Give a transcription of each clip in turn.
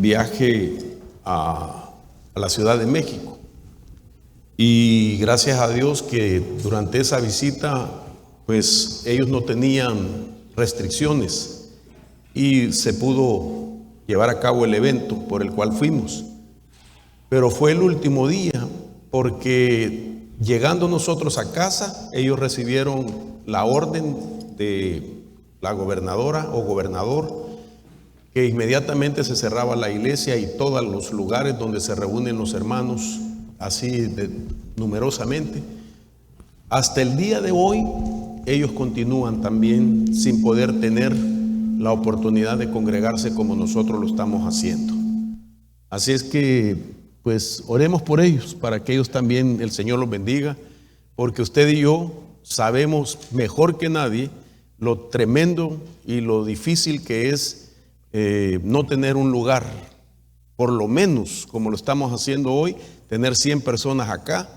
viaje a la Ciudad de México. Y gracias a Dios que durante esa visita, pues ellos no tenían restricciones y se pudo llevar a cabo el evento por el cual fuimos. Pero fue el último día, porque llegando nosotros a casa, ellos recibieron la orden de la gobernadora o gobernador que inmediatamente se cerraba la iglesia y todos los lugares donde se reúnen los hermanos, así numerosamente. Hasta el día de hoy, ellos continúan también sin poder tener la oportunidad de congregarse como nosotros lo estamos haciendo. Así es que, pues, oremos por ellos, para que ellos también, el Señor los bendiga, porque usted y yo sabemos mejor que nadie lo tremendo y lo difícil que es no tener un lugar, por lo menos como lo estamos haciendo hoy, tener 100 personas acá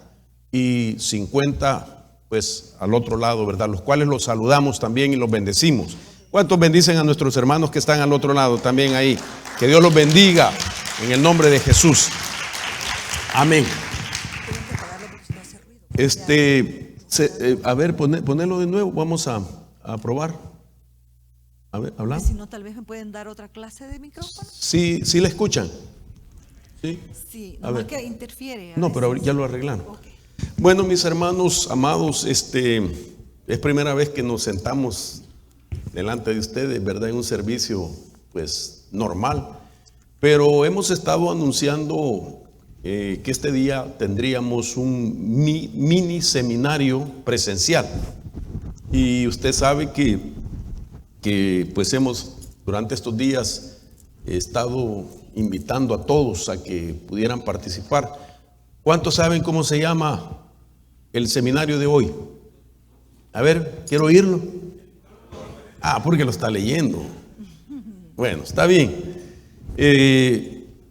y 50 pues al otro lado, ¿verdad? Los cuales los saludamos también y los bendecimos. ¿Cuántos bendicen a nuestros hermanos que están al otro lado también ahí? Que Dios los bendiga en el nombre de Jesús. Amén. A ver, ponelo de nuevo, vamos a probar. A ver, habla. Si no, tal vez me pueden dar otra clase de micrófono. Sí, sí la escuchan. Sí. Sí, nomás que interfiere. No, pero ya lo arreglaron. Okay. Bueno, mis hermanos amados, es primera vez que nos sentamos delante de ustedes, ¿verdad? En un servicio, pues, normal. Pero hemos estado anunciando que este día tendríamos un mini seminario presencial. Y usted sabe que pues hemos durante estos días estado invitando a todos a que pudieran participar. ¿Cuántos saben cómo se llama el seminario de hoy? A ver, quiero oírlo. Porque lo está leyendo. Bueno, está bien.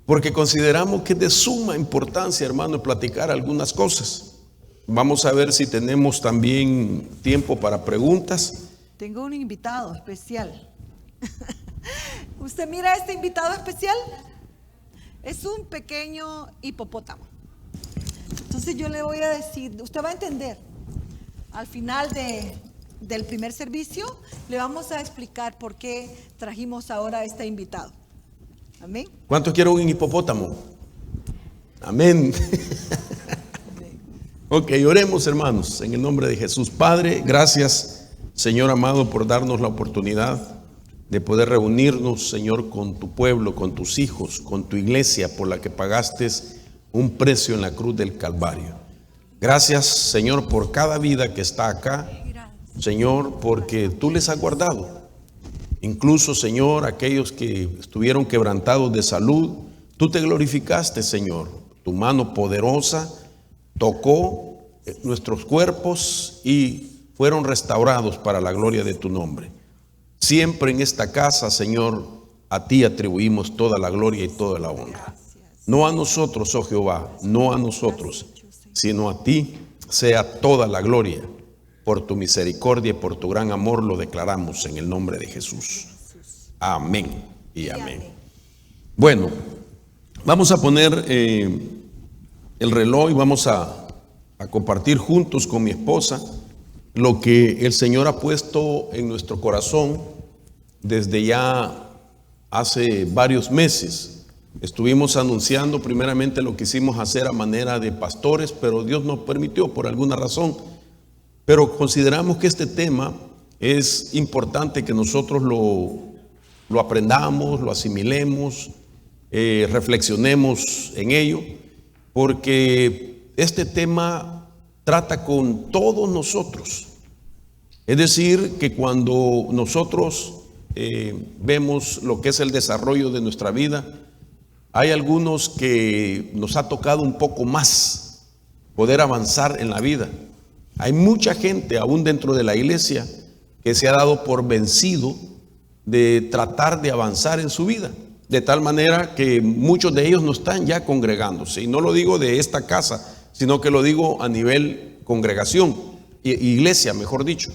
Porque consideramos que es de suma importancia, hermano, platicar algunas cosas. Vamos a ver si tenemos también tiempo para preguntas. Tengo un invitado especial. ¿Usted mira a este invitado especial? Es un pequeño hipopótamo. Entonces yo le voy a decir, usted va a entender. Al final del primer servicio le vamos a explicar por qué trajimos ahora a este invitado. Amén. ¿Cuántos quieren un hipopótamo? Amén. Ok, oremos, hermanos, en el nombre de Jesús. Padre, gracias, Señor amado, por darnos la oportunidad de poder reunirnos, Señor, con tu pueblo, con tus hijos, con tu iglesia, por la que pagaste un precio en la cruz del Calvario. Gracias, Señor, por cada vida que está acá, Señor, porque tú les has guardado. Incluso, Señor, aquellos que estuvieron quebrantados de salud, tú te glorificaste, Señor. Tu mano poderosa tocó nuestros cuerpos y fueron restaurados para la gloria de tu nombre. Siempre en esta casa, Señor, a ti atribuimos toda la gloria y toda la honra. No a nosotros, oh Jehová, no a nosotros, sino a ti sea toda la gloria. Por tu misericordia y por tu gran amor lo declaramos en el nombre de Jesús. Amén y amén. Bueno, vamos a poner el reloj y vamos a compartir juntos con mi esposa lo que el Señor ha puesto en nuestro corazón desde ya hace varios meses. Estuvimos anunciando primeramente lo que quisimos hacer a manera de pastores, pero Dios nos permitió por alguna razón. Pero consideramos que este tema es importante que nosotros lo aprendamos, lo asimilemos, reflexionemos en ello, porque este tema trata con todos nosotros. Es decir, que cuando nosotros vemos lo que es el desarrollo de nuestra vida, hay algunos que nos ha tocado un poco más poder avanzar en la vida. Hay mucha gente aún dentro de la iglesia que se ha dado por vencido de tratar de avanzar en su vida, de tal manera que muchos de ellos no están ya congregándose. Y no lo digo de esta casa, sino que lo digo a nivel congregación, iglesia, mejor dicho.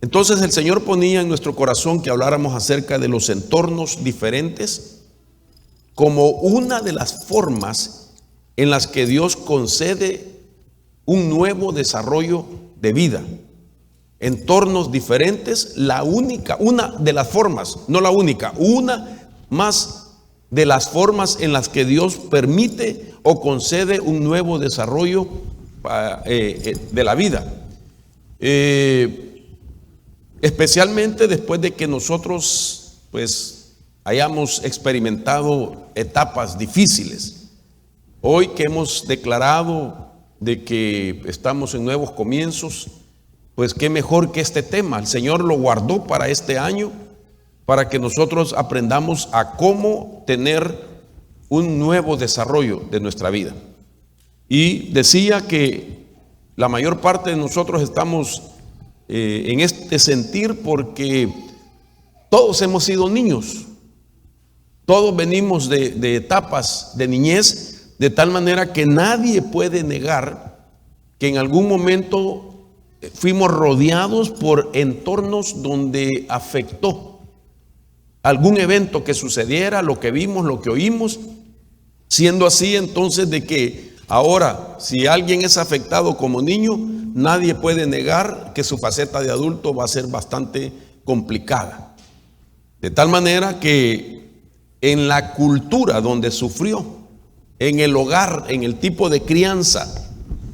Entonces el Señor ponía en nuestro corazón que habláramos acerca de los entornos diferentes como una de las formas en las que Dios concede un nuevo desarrollo de vida. Entornos diferentes, una de las formas, no la única, una más de las formas en las que Dios permite o concede un nuevo desarrollo de la vida. Especialmente después de que nosotros pues hayamos experimentado etapas difíciles. Hoy que hemos declarado de que estamos en nuevos comienzos, pues qué mejor que este tema. El Señor lo guardó para este año, para que nosotros aprendamos a cómo tener un nuevo desarrollo de nuestra vida. Y decía que la mayor parte de nosotros estamos en este sentir porque todos hemos sido niños, todos venimos de etapas de niñez, de tal manera que nadie puede negar que en algún momento fuimos rodeados por entornos donde afectó algún evento que sucediera, lo que vimos, lo que oímos. Siendo así, entonces, de que ahora, si alguien es afectado como niño, nadie puede negar que su faceta de adulto va a ser bastante complicada. De tal manera que en la cultura donde sufrió, en el hogar, en el tipo de crianza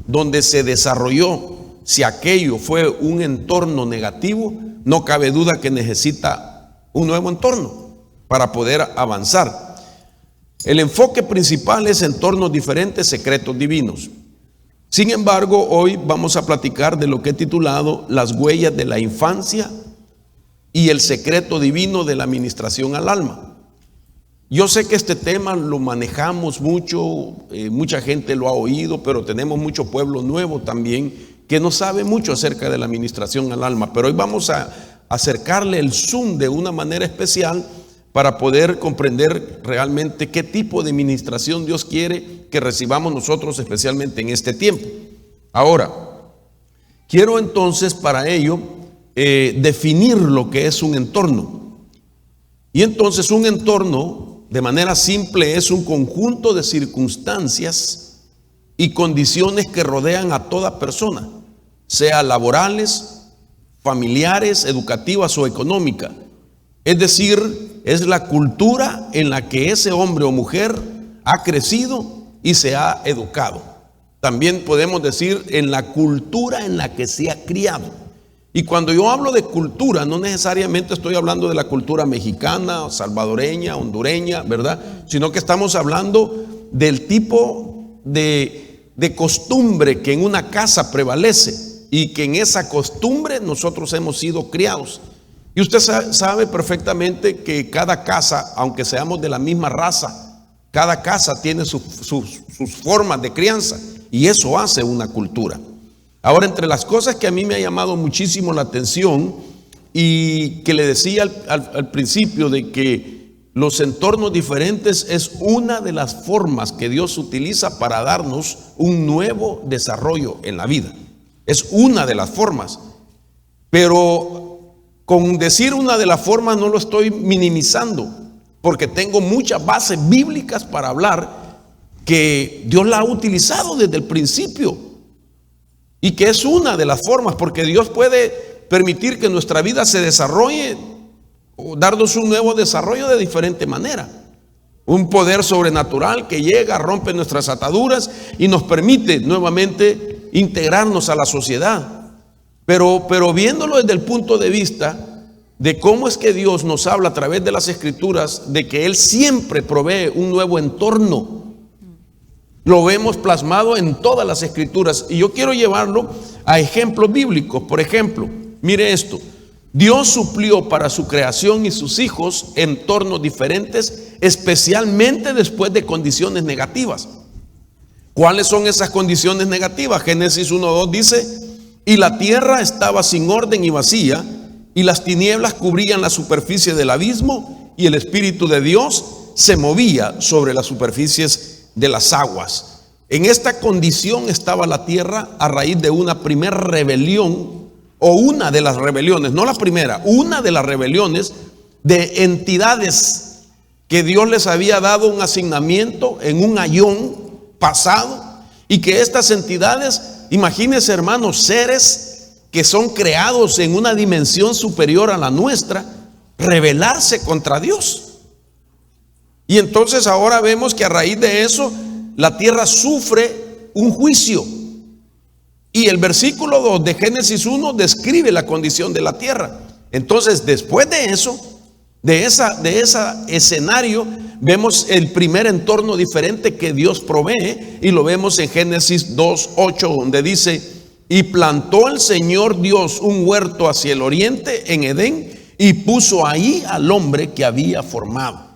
donde se desarrolló, si aquello fue un entorno negativo, no cabe duda que necesita un nuevo entorno para poder avanzar. El enfoque principal es entornos diferentes, secretos divinos. Sin embargo, hoy vamos a platicar de lo que he titulado las huellas de la infancia y el secreto divino de la ministración al alma. Yo sé que este tema lo manejamos mucho, mucha gente lo ha oído, pero tenemos mucho pueblo nuevo también que no sabe mucho acerca de la ministración al alma. Pero hoy vamos a acercarle el zoom de una manera especial para poder comprender realmente qué tipo de ministración Dios quiere que recibamos nosotros, especialmente en este tiempo. Ahora, quiero entonces para ello definir lo que es un entorno. Y entonces un entorno, de manera simple, es un conjunto de circunstancias y condiciones que rodean a toda persona, sea laborales, familiares, educativas o económicas. Es decir, es la cultura en la que ese hombre o mujer ha crecido y se ha educado. También podemos decir en la cultura en la que se ha criado. Y cuando yo hablo de cultura, no necesariamente estoy hablando de la cultura mexicana, salvadoreña, hondureña, ¿verdad? Sino que estamos hablando del tipo de costumbre que en una casa prevalece y que en esa costumbre nosotros hemos sido criados. Y usted sabe perfectamente que cada casa, aunque seamos de la misma raza, cada casa tiene sus formas de crianza y eso hace una cultura. Ahora, entre las cosas que a mí me ha llamado muchísimo la atención y que le decía al principio de que los entornos diferentes es una de las formas que Dios utiliza para darnos un nuevo desarrollo en la vida. Es una de las formas, pero con decir una de las formas no lo estoy minimizando, porque tengo muchas bases bíblicas para hablar que Dios la ha utilizado desde el principio. Y que es una de las formas, porque Dios puede permitir que nuestra vida se desarrolle o darnos un nuevo desarrollo de diferente manera. Un poder sobrenatural que llega, rompe nuestras ataduras y nos permite nuevamente integrarnos a la sociedad. Pero viéndolo desde el punto de vista de cómo es que Dios nos habla a través de las Escrituras, de que Él siempre provee un nuevo entorno. Lo vemos plasmado en todas las Escrituras y yo quiero llevarlo a ejemplos bíblicos. Por ejemplo, mire esto: Dios suplió para su creación y sus hijos entornos diferentes, especialmente después de condiciones negativas. ¿Cuáles son esas condiciones negativas? Génesis 1:2 dice: y la tierra estaba sin orden y vacía, y las tinieblas cubrían la superficie del abismo, y el Espíritu de Dios se movía sobre las superficies de las aguas. En esta condición estaba la tierra a raíz de una primera rebelión, o una de las rebeliones, no la primera, una de las rebeliones de entidades que Dios les había dado un asignamiento en un ayón pasado, y que estas entidades, imagínense hermanos, seres que son creados en una dimensión superior a la nuestra, rebelarse contra Dios. Y entonces ahora vemos que a raíz de eso la tierra sufre un juicio. Y el versículo 2 de Génesis 1 describe la condición de la tierra. Entonces, después de eso, de ese escenario, vemos el primer entorno diferente que Dios provee, y lo vemos en Génesis 2:8, donde dice: y plantó el Señor Dios un huerto hacia el oriente en Edén, y puso ahí al hombre que había formado.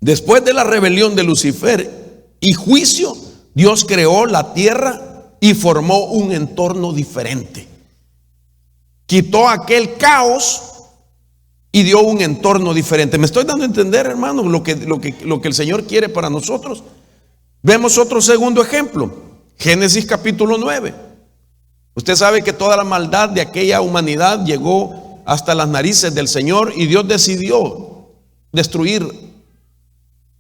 Después de la rebelión de Lucifer y juicio, Dios creó la tierra y formó un entorno diferente. Quitó aquel caos y dio un entorno diferente. ¿Me estoy dando a entender, hermano, lo que el Señor quiere para nosotros? Vemos otro segundo ejemplo. Génesis capítulo 9. Usted sabe que toda la maldad de aquella humanidad llegó hasta las narices del Señor, y Dios decidió destruir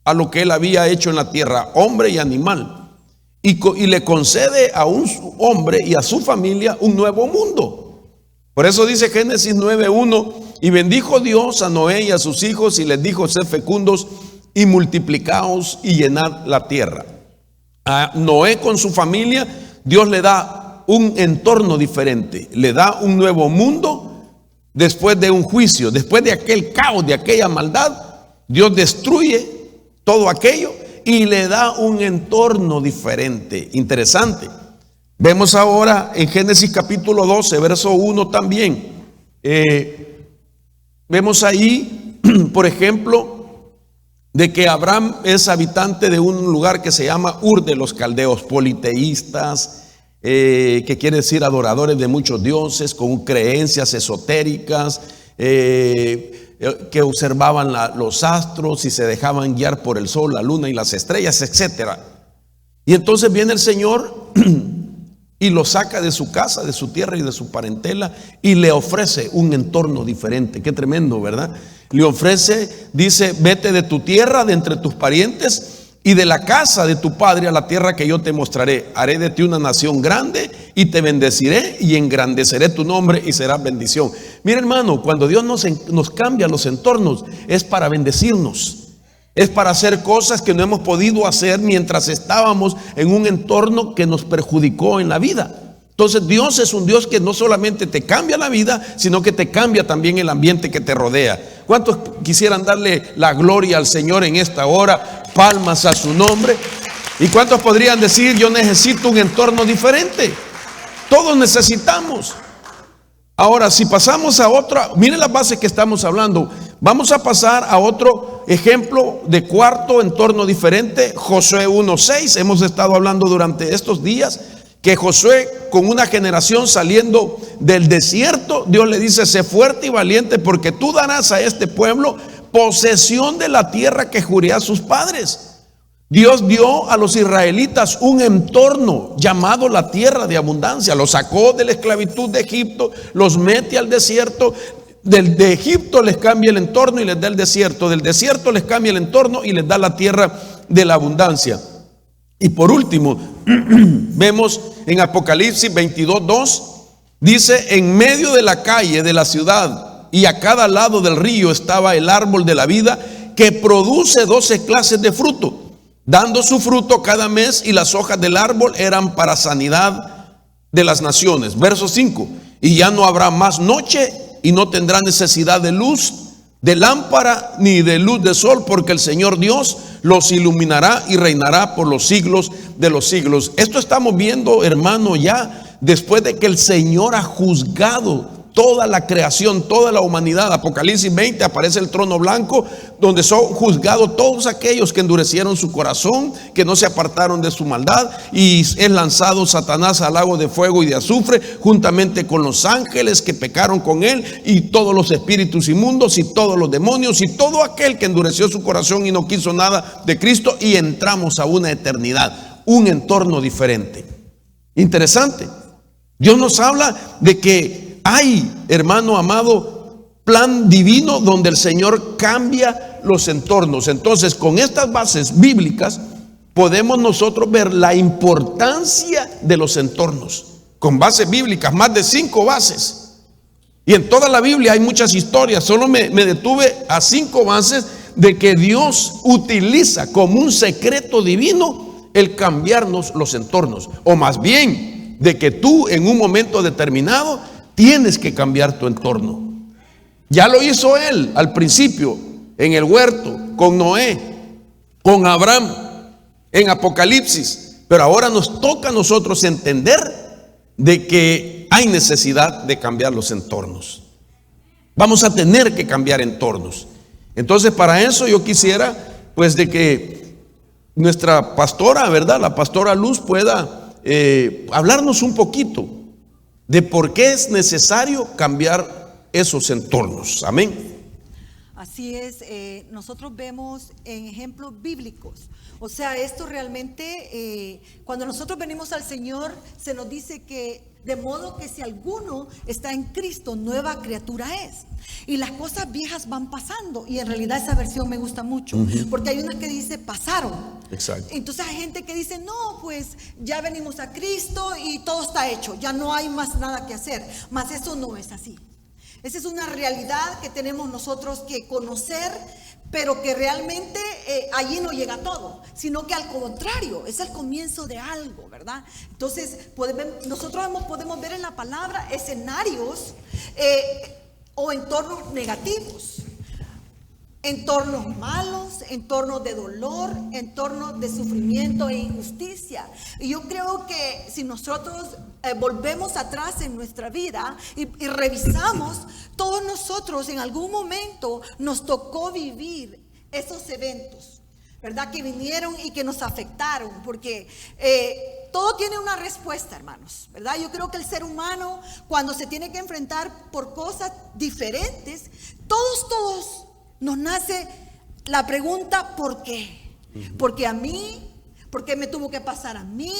a lo que Él había hecho en la tierra, hombre y animal. Y le concede a un hombre y a su familia un nuevo mundo. Por eso dice Génesis 9:1: y bendijo Dios a Noé y a sus hijos, y les dijo: sed fecundos y multiplicaos y llenad la tierra. A Noé con su familia, Dios le da un entorno diferente, le da un nuevo mundo después de un juicio, después de aquel caos, de aquella maldad. Dios destruye todo aquello y le da un entorno diferente. Interesante. Vemos ahora en Génesis capítulo 12, verso 1 también. Vemos ahí, por ejemplo, de que Abraham es habitante de un lugar que se llama Ur de los Caldeos, politeístas, que quiere decir adoradores de muchos dioses, con creencias esotéricas, que observaban los astros y se dejaban guiar por el sol, la luna y las estrellas, etcétera. Y entonces viene el Señor y lo saca de su casa, de su tierra y de su parentela, y le ofrece un entorno diferente. Qué tremendo, ¿verdad? Le ofrece, dice: vete de tu tierra, de entre tus parientes y de la casa de tu padre, a la tierra que yo te mostraré. Haré de ti una nación grande y te bendeciré y engrandeceré tu nombre y serás bendición. Mira, hermano, cuando Dios nos cambia los entornos, es para bendecirnos. Es para hacer cosas que no hemos podido hacer mientras estábamos en un entorno que nos perjudicó en la vida. Entonces Dios es un Dios que no solamente te cambia la vida, sino que te cambia también el ambiente que te rodea. ¿Cuántos quisieran darle la gloria al Señor en esta hora? Palmas a su nombre. ¿Y cuántos podrían decir: yo necesito un entorno diferente? Todos necesitamos. Ahora, si pasamos a otra, miren las bases que estamos hablando. Vamos a pasar a otro ejemplo de cuarto entorno diferente. Josué 1:6. Hemos estado hablando durante estos días que Josué, con una generación saliendo del desierto, Dios le dice: sé fuerte y valiente, porque tú darás a este pueblo posesión de la tierra que juré a sus padres. Dios dio a los israelitas un entorno llamado la tierra de abundancia. Los sacó de la esclavitud de Egipto, los mete al desierto. De Egipto les cambia el entorno y les da el desierto. Del desierto les cambia el entorno y les da la tierra de la abundancia. Y por último, vemos en Apocalipsis 22:2, dice: en medio de la calle de la ciudad y a cada lado del río estaba el árbol de la vida, que produce 12 clases de fruto, dando su fruto cada mes, y las hojas del árbol eran para sanidad de las naciones. Verso 5: y ya no habrá más noche, y no tendrá necesidad de luz de lámpara ni de luz de sol, porque el Señor Dios los iluminará y reinará por los siglos de los siglos. Esto estamos viendo, hermano, ya después de que el Señor ha juzgado toda la creación, toda la humanidad. Apocalipsis 20 aparece el trono blanco, donde son juzgados todos aquellos que endurecieron su corazón, que no se apartaron de su maldad, y es lanzado Satanás al lago de fuego y de azufre, juntamente con los ángeles que pecaron con él, y todos los espíritus inmundos, y todos los demonios, y todo aquel que endureció su corazón y no quiso nada de Cristo, y entramos a una eternidad, un entorno diferente. Interesante. Dios nos habla de que hay, hermano amado, plan divino donde el Señor cambia los entornos. Entonces, con estas bases bíblicas podemos nosotros ver la importancia de los entornos. Con bases bíblicas, más de 5 bases. Y en toda la Biblia hay muchas historias. Solo me detuve a 5 bases de que Dios utiliza como un secreto divino el cambiarnos los entornos. O más bien, de que tú en un momento determinado tienes que cambiar tu entorno. Ya lo hizo Él al principio, en el huerto, con Noé, con Abraham, en Apocalipsis. Pero ahora nos toca a nosotros entender de que hay necesidad de cambiar los entornos. Vamos a tener que cambiar entornos. Entonces, para eso yo quisiera, pues, de que nuestra pastora, ¿verdad? La pastora Luz pueda hablarnos un poquito de por qué es necesario cambiar esos entornos. Amén. Así es, nosotros vemos en ejemplos bíblicos. O sea, esto realmente, cuando nosotros venimos al Señor, se nos dice que de modo que si alguno está en Cristo, nueva criatura es. Y las cosas viejas van pasando. Y en realidad esa versión me gusta mucho, porque hay una que dice pasaron. Exacto. Entonces hay gente que dice, no, pues ya venimos a Cristo y todo está hecho, ya no hay más nada que hacer. Mas eso no es así. Esa es una realidad que tenemos nosotros que conocer, pero que realmente allí no llega todo, sino que al contrario, es el comienzo de algo, ¿verdad? Entonces, nosotros podemos ver en la palabra escenarios o entornos negativos, entornos malos, entornos de dolor, entornos de sufrimiento e injusticia. Y yo creo que si nosotros volvemos atrás en nuestra vida y revisamos, todos nosotros en algún momento nos tocó vivir esos eventos, ¿verdad? Que vinieron y que nos afectaron, porque todo tiene una respuesta, hermanos, ¿verdad? Yo creo que el ser humano, cuando se tiene que enfrentar por cosas diferentes, todos nos nace la pregunta ¿por qué? Porque a mí, ¿por qué me tuvo que pasar a mí?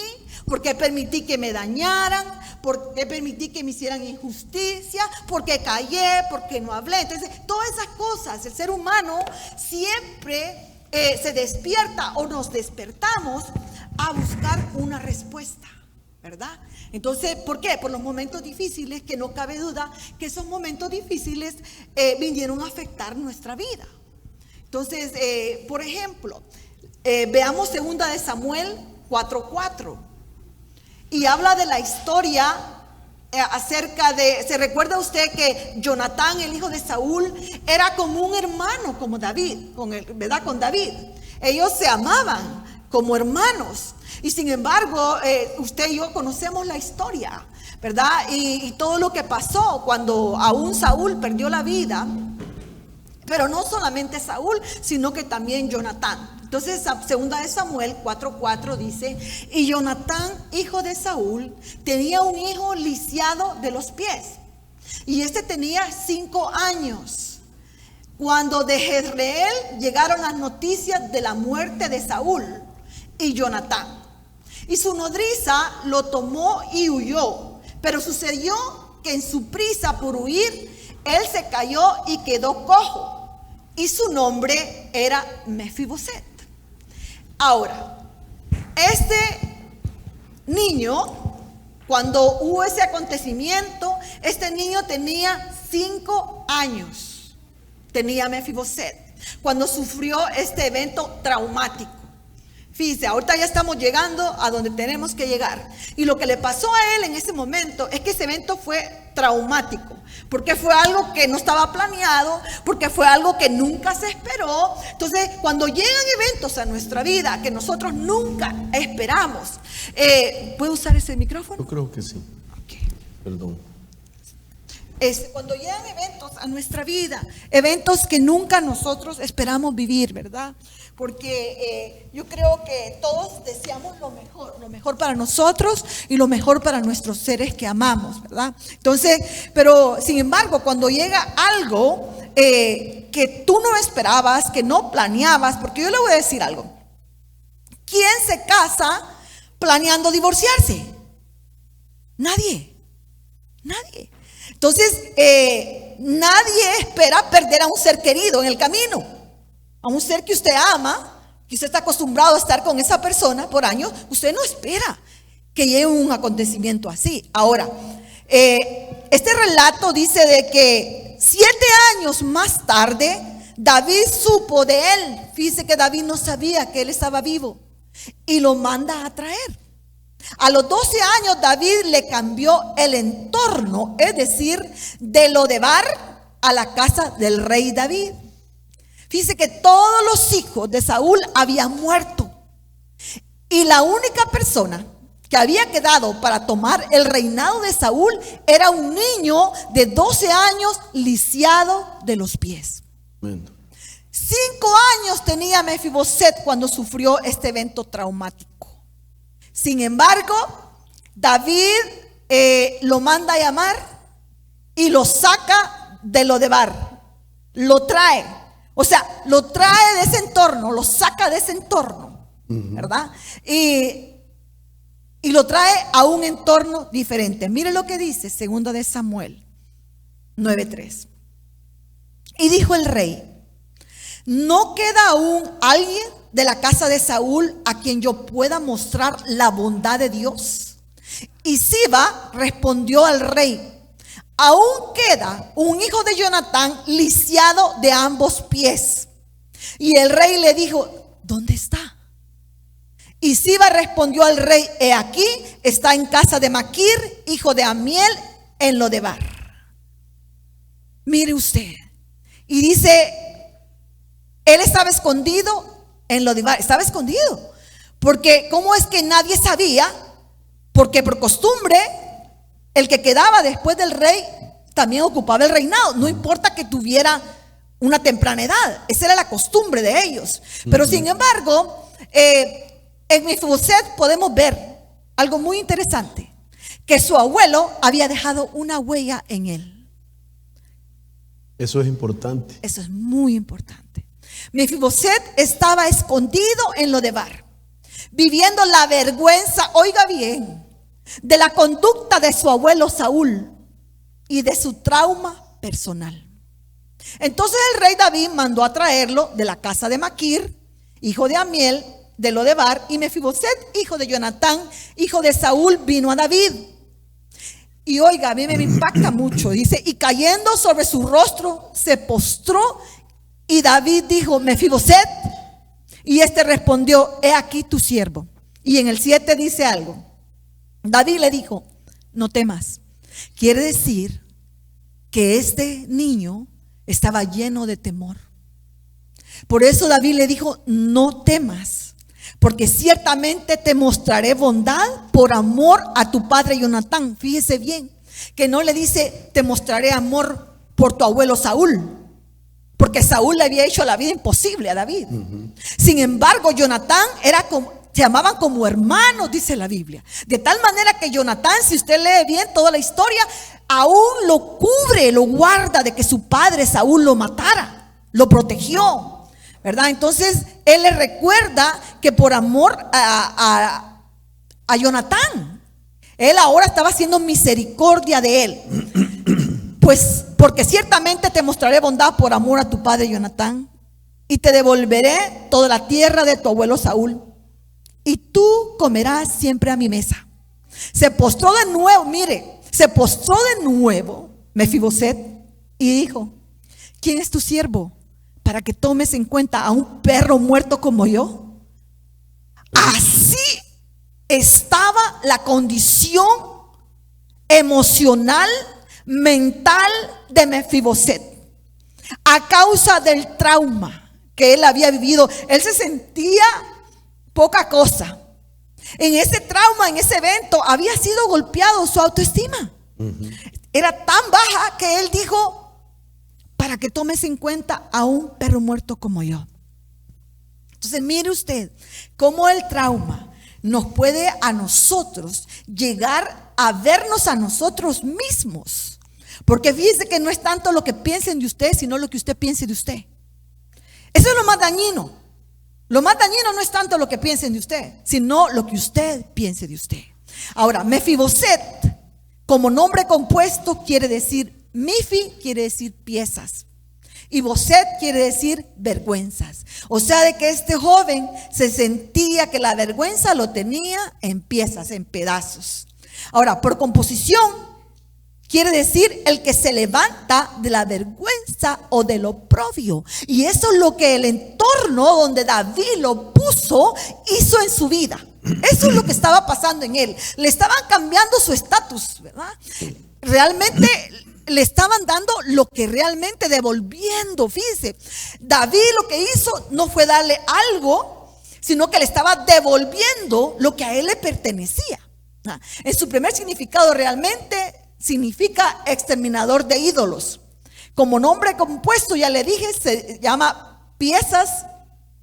¿Por qué permití que me dañaran? ¿Por qué permití que me hicieran injusticia? ¿Por qué callé? ¿Por qué no hablé? Entonces, todas esas cosas, el ser humano siempre se despierta o nos despertamos a buscar una respuesta, ¿verdad? Entonces, ¿por qué? Por los momentos difíciles, que no cabe duda que esos momentos difíciles vinieron a afectar nuestra vida. Entonces, por ejemplo, veamos 2 de Samuel 4:4 y habla de la historia acerca de, ¿se recuerda usted que Jonatán, el hijo de Saúl, era como un hermano como David, ¿verdad? Con David. Ellos se amaban como hermanos. Y sin embargo, usted y yo conocemos la historia, ¿verdad? Y todo lo que pasó cuando aún Saúl perdió la vida. Pero no solamente Saúl, sino que también Jonatán. Entonces, 2 de Samuel 4:4 dice: y Jonatán, hijo de Saúl, tenía un hijo lisiado de los pies. Y este tenía 5 años. Cuando de Jezreel llegaron las noticias de la muerte de Saúl y Jonatán. Y su nodriza lo tomó y huyó. Pero sucedió que en su prisa por huir, él se cayó y quedó cojo. Y su nombre era Mefiboset. Ahora, este niño, cuando hubo ese acontecimiento, este niño tenía 5 años. Tenía Mefiboset cuando sufrió este evento traumático. Fíjese, ahorita ya estamos llegando a donde tenemos que llegar. Y lo que le pasó a él en ese momento es que ese evento fue traumático, porque fue algo que no estaba planeado, porque fue algo que nunca se esperó. Entonces, cuando llegan eventos a nuestra vida que nosotros nunca esperamos, ¿puedo usar ese micrófono? Yo creo que sí. Okay. Perdón. Cuando llegan eventos a nuestra vida, eventos que nunca nosotros esperamos vivir, ¿verdad? Porque yo creo que todos deseamos lo mejor para nosotros y lo mejor para nuestros seres que amamos, ¿verdad? Entonces, pero sin embargo, cuando llega algo que tú no esperabas, que no planeabas, porque yo le voy a decir algo: ¿quién se casa planeando divorciarse? Nadie. Entonces, nadie espera perder a un ser querido en el camino. a un ser que usted ama, que usted está acostumbrado a estar con esa persona por años, usted no espera que llegue un acontecimiento así. Ahora, este relato dice de que 7 años más tarde, David supo de él. Fíjese que David no sabía que él estaba vivo y lo manda a traer. A los 12 años David le cambió el entorno, es decir, de Lodebar a la casa del rey David. Fíjese que todos los hijos de Saúl habían muerto y la única persona que había quedado para tomar el reinado de Saúl era un niño de 12 años lisiado de los pies. Amén. 5 años tenía Mefiboset cuando sufrió este evento traumático. Sin embargo, David lo manda a llamar y lo saca de Lodebar. Lo trae. O sea, lo trae de ese entorno, lo saca de ese entorno, ¿verdad? Y lo trae a un entorno diferente. Mire lo que dice 2 de Samuel 9:3. Y dijo el rey: ¿no queda aún alguien de la casa de Saúl a quien yo pueda mostrar la bondad de Dios? Y Siba respondió al rey: aún queda un hijo de Jonatán lisiado de ambos pies. Y el rey le dijo: ¿dónde está? Y Siba respondió al rey: he aquí, está en casa de Maquir, hijo de Amiel, en Lodebar. Mire usted. Y dice, él estaba escondido en Lodebar. Estaba escondido. Porque ¿cómo es que nadie sabía? Porque por costumbre, el que quedaba después del rey también ocupaba el reinado. No importa que tuviera una temprana edad. Esa era la costumbre de ellos. Pero sin embargo, en Mefiboset podemos ver algo muy interesante. Que su abuelo había dejado una huella en él. Eso es importante. Eso es muy importante. Mefiboset estaba escondido en Lodebar, viviendo la vergüenza, oiga bien, de la conducta de su abuelo Saúl y de su trauma personal. Entonces el rey David mandó a traerlo de la casa de Maquir, hijo de Amiel, de Lodebar, y Mefiboset, hijo de Jonatán, hijo de Saúl, vino a David. Y oiga, a mí me impacta mucho. Dice, y cayendo sobre su rostro, se postró. Y David dijo: Mefiboset. Y este respondió: he aquí tu siervo. Y en el 7 dice algo. David le dijo: no temas. Quiere decir que este niño estaba lleno de temor. Por eso David le dijo: no temas, porque ciertamente te mostraré bondad por amor a tu padre Jonatán. Fíjese bien, que no le dice: te mostraré amor por tu abuelo Saúl, porque Saúl le había hecho la vida imposible a David. Sin embargo, Jonatán se llamaban como hermanos, dice la Biblia. De tal manera que Jonatán, si usted lee bien toda la historia, aún lo cubre, lo guarda de que su padre Saúl lo matara, lo protegió, ¿verdad? Entonces él le recuerda que por amor a Jonatán, él ahora estaba haciendo misericordia de él. Pues porque ciertamente te mostraré bondad por amor a tu padre Jonatán, y te devolveré toda la tierra de tu abuelo Saúl, y tú comerás siempre a mi mesa. Se postró de nuevo, mire, se postró de nuevo Mefiboset y dijo: ¿quién es tu siervo para que tomes en cuenta a un perro muerto como yo? Así estaba la condición emocional, mental de Mefiboset, a causa del trauma que él había vivido. Él se sentía poca cosa. En ese trauma, en ese evento, había sido golpeado su autoestima. Era tan baja que él dijo: para que tomes en cuenta a un perro muerto como yo. Entonces mire usted cómo el trauma nos puede a nosotros llegar a vernos a nosotros mismos. Porque fíjese que no es tanto lo que piensen de usted, sino lo que usted piense de usted. Eso es lo más dañino. Lo más dañino no es tanto lo que piensen de usted, sino lo que usted piense de usted. Ahora, Mefiboset, como nombre compuesto, quiere decir, Mifi quiere decir piezas. y Boset quiere decir vergüenzas. O sea, de que este joven se sentía que la vergüenza lo tenía en piezas, en pedazos. Ahora, por composición, quiere decir el que se levanta de la vergüenza o del oprobio. Y eso es lo que el entorno donde David lo puso hizo en su vida. Eso es lo que estaba pasando en él. Le estaban cambiando su estatus, ¿verdad? Realmente le estaban dando lo que realmente devolviendo. Fíjense, David lo que hizo no fue darle algo, sino que le estaba devolviendo lo que a él le pertenecía. En su primer significado realmente significa exterminador de ídolos. Como nombre compuesto, ya le dije, se llama piezas,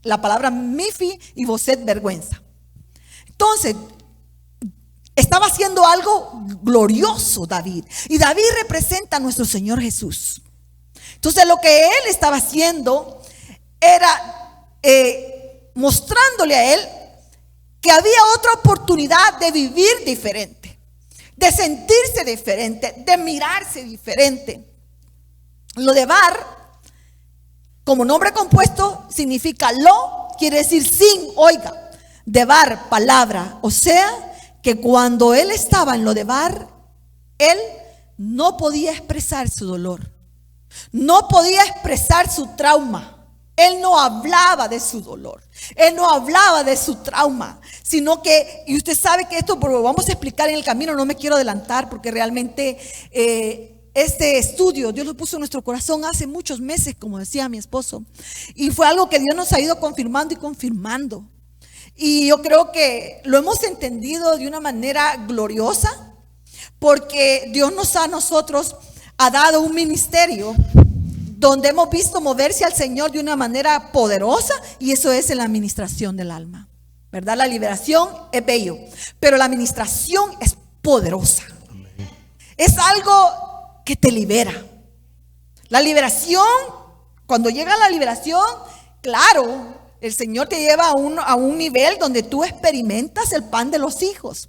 la palabra mifi y boset, vergüenza. Entonces, estaba haciendo algo glorioso David. Y David representa a nuestro Señor Jesús. Entonces, lo que él estaba haciendo era mostrándole a él que había otra oportunidad de vivir diferente, de sentirse diferente, de mirarse diferente. Lo de Bar, como nombre compuesto, significa lo, quiere decir sin, oiga. De Bar, palabra. O sea, que cuando él estaba en lo de Bar, él no podía expresar su dolor, no podía expresar su trauma. Él no hablaba de su dolor, él no hablaba de su trauma, sino que, y usted sabe que esto lo vamos a explicar en el camino, no me quiero adelantar porque realmente este estudio Dios lo puso en nuestro corazón hace muchos meses, como decía mi esposo, y fue algo que Dios nos ha ido confirmando y confirmando. Y yo creo que lo hemos entendido de una manera gloriosa, porque Dios nosotros ha dado un ministerio donde hemos visto moverse al Señor de una manera poderosa, y eso es en la administración del alma, ¿verdad? La liberación es bello, pero la administración es poderosa. Es algo que te libera. La liberación, cuando llega la liberación, claro, el Señor te lleva a un nivel donde tú experimentas el pan de los hijos.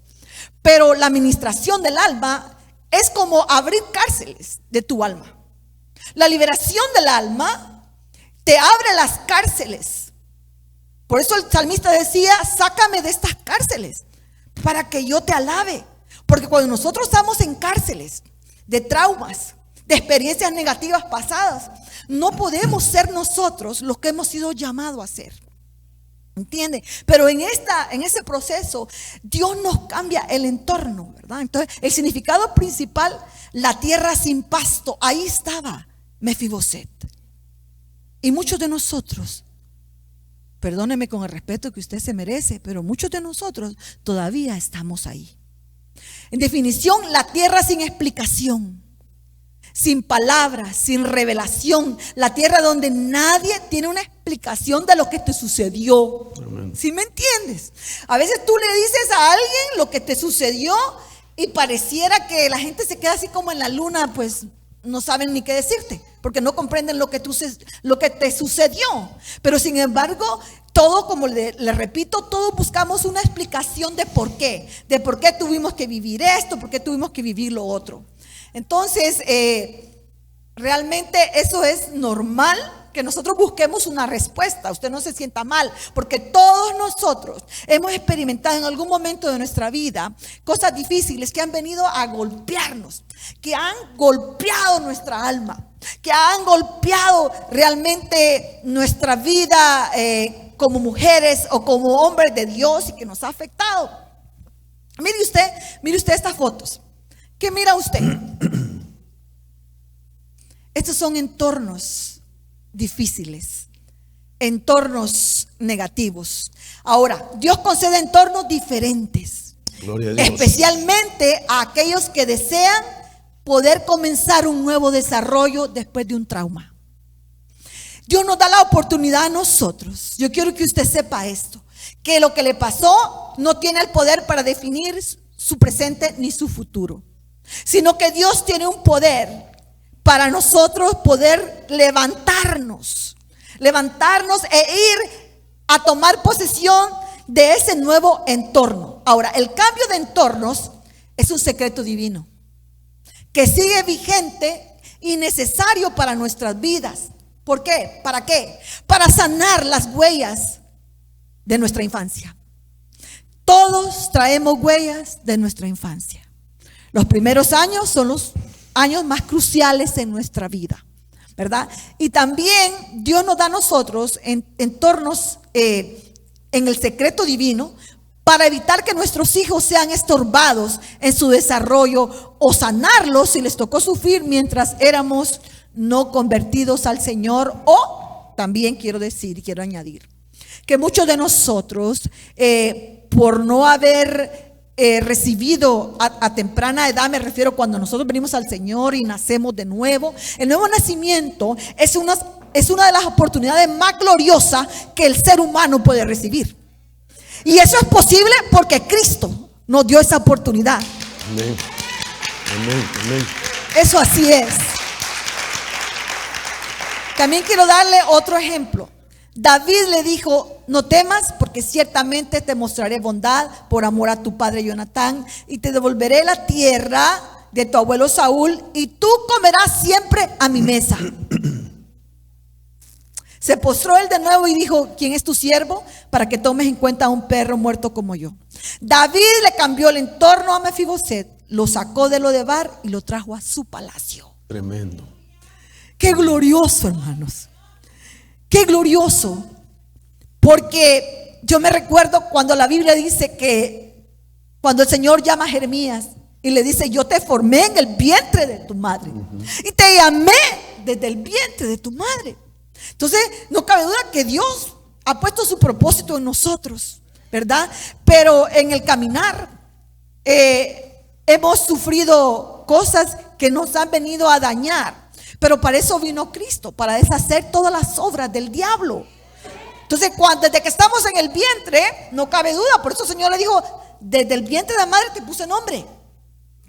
Pero la administración del alma es como abrir cárceles de tu alma. La liberación del alma te abre las cárceles. Por eso el salmista decía, sácame de estas cárceles para que yo te alabe. Porque cuando nosotros estamos en cárceles de traumas, de experiencias negativas pasadas, no podemos ser nosotros los que hemos sido llamados a ser. ¿Entiende? Pero en ese proceso Dios nos cambia el entorno, ¿verdad? Entonces el significado principal, la tierra sin pasto, ahí estaba Mefiboset. Y muchos de nosotros, perdóneme con el respeto que usted se merece, pero muchos de nosotros todavía estamos ahí. En definición, la tierra sin explicación, sin palabras, sin revelación, la tierra donde nadie tiene una explicación de lo que te sucedió. ¿Sí me entiendes? A veces tú le dices a alguien lo que te sucedió y pareciera que la gente se queda así como en la luna, pues no saben ni qué decirte, porque no comprenden lo que te sucedió. Pero sin embargo, todo, como le repito, todos buscamos una explicación de por qué tuvimos que vivir esto, por qué tuvimos que vivir lo otro. Entonces, realmente eso es normal, que nosotros busquemos una respuesta. Usted no se sienta mal, porque todos nosotros hemos experimentado en algún momento de nuestra vida cosas difíciles que han venido a golpearnos, que han golpeado nuestra alma, que han golpeado realmente nuestra vida como mujeres o como hombres de Dios, y que nos ha afectado. Mire usted estas fotos. ¿Qué mira usted? Estos son entornos difíciles, entornos negativos. Ahora, Dios concede entornos diferentes, gloria a Dios, especialmente a aquellos que desean poder comenzar un nuevo desarrollo después de un trauma. Dios nos da la oportunidad a nosotros. Yo quiero que usted sepa esto, que lo que le pasó no tiene el poder para definir su presente ni su futuro, sino que Dios tiene un poder para nosotros poder levantarnos e ir a tomar posesión de ese nuevo entorno. Ahora, el cambio de entornos es un secreto divino que sigue vigente y necesario para nuestras vidas. ¿Por qué? ¿Para qué? Para sanar las huellas de nuestra infancia. Todos traemos huellas de nuestra infancia. Los primeros años son los años más cruciales en nuestra vida, ¿verdad? Y también Dios nos da a nosotros entornos en el secreto divino para evitar que nuestros hijos sean estorbados en su desarrollo o sanarlos si les tocó sufrir mientras éramos no convertidos al Señor. O también quiero añadir que muchos de nosotros por no haber recibido a temprana edad, me refiero cuando nosotros venimos al Señor y nacemos de nuevo, el nuevo nacimiento es una de las oportunidades más gloriosas que el ser humano puede recibir. Y eso es posible porque Cristo nos dio esa oportunidad. Amén. Amén. Amén. Eso así es. También quiero darle otro ejemplo. David le dijo: no temas, porque ciertamente te mostraré bondad por amor a tu padre Jonatán, y te devolveré la tierra de tu abuelo Saúl, y tú comerás siempre a mi mesa. Se postró él de nuevo y dijo: ¿quién es tu siervo para que tomes en cuenta a un perro muerto como yo? David le cambió el entorno a Mefiboset, lo sacó de Lodebar y lo trajo a su palacio. Tremendo. Qué glorioso, hermanos. Qué glorioso. Porque yo me recuerdo cuando la Biblia dice que cuando el Señor llama a Jeremías y le dice: yo te formé en el vientre de tu madre y te llamé desde el vientre de tu madre. Entonces no cabe duda que Dios ha puesto su propósito en nosotros, ¿verdad? Pero en el caminar hemos sufrido cosas que nos han venido a dañar. Pero para eso vino Cristo, para deshacer todas las obras del diablo. Entonces, desde que estamos en el vientre, no cabe duda. Por eso el Señor le dijo: desde el vientre de la madre te puse nombre.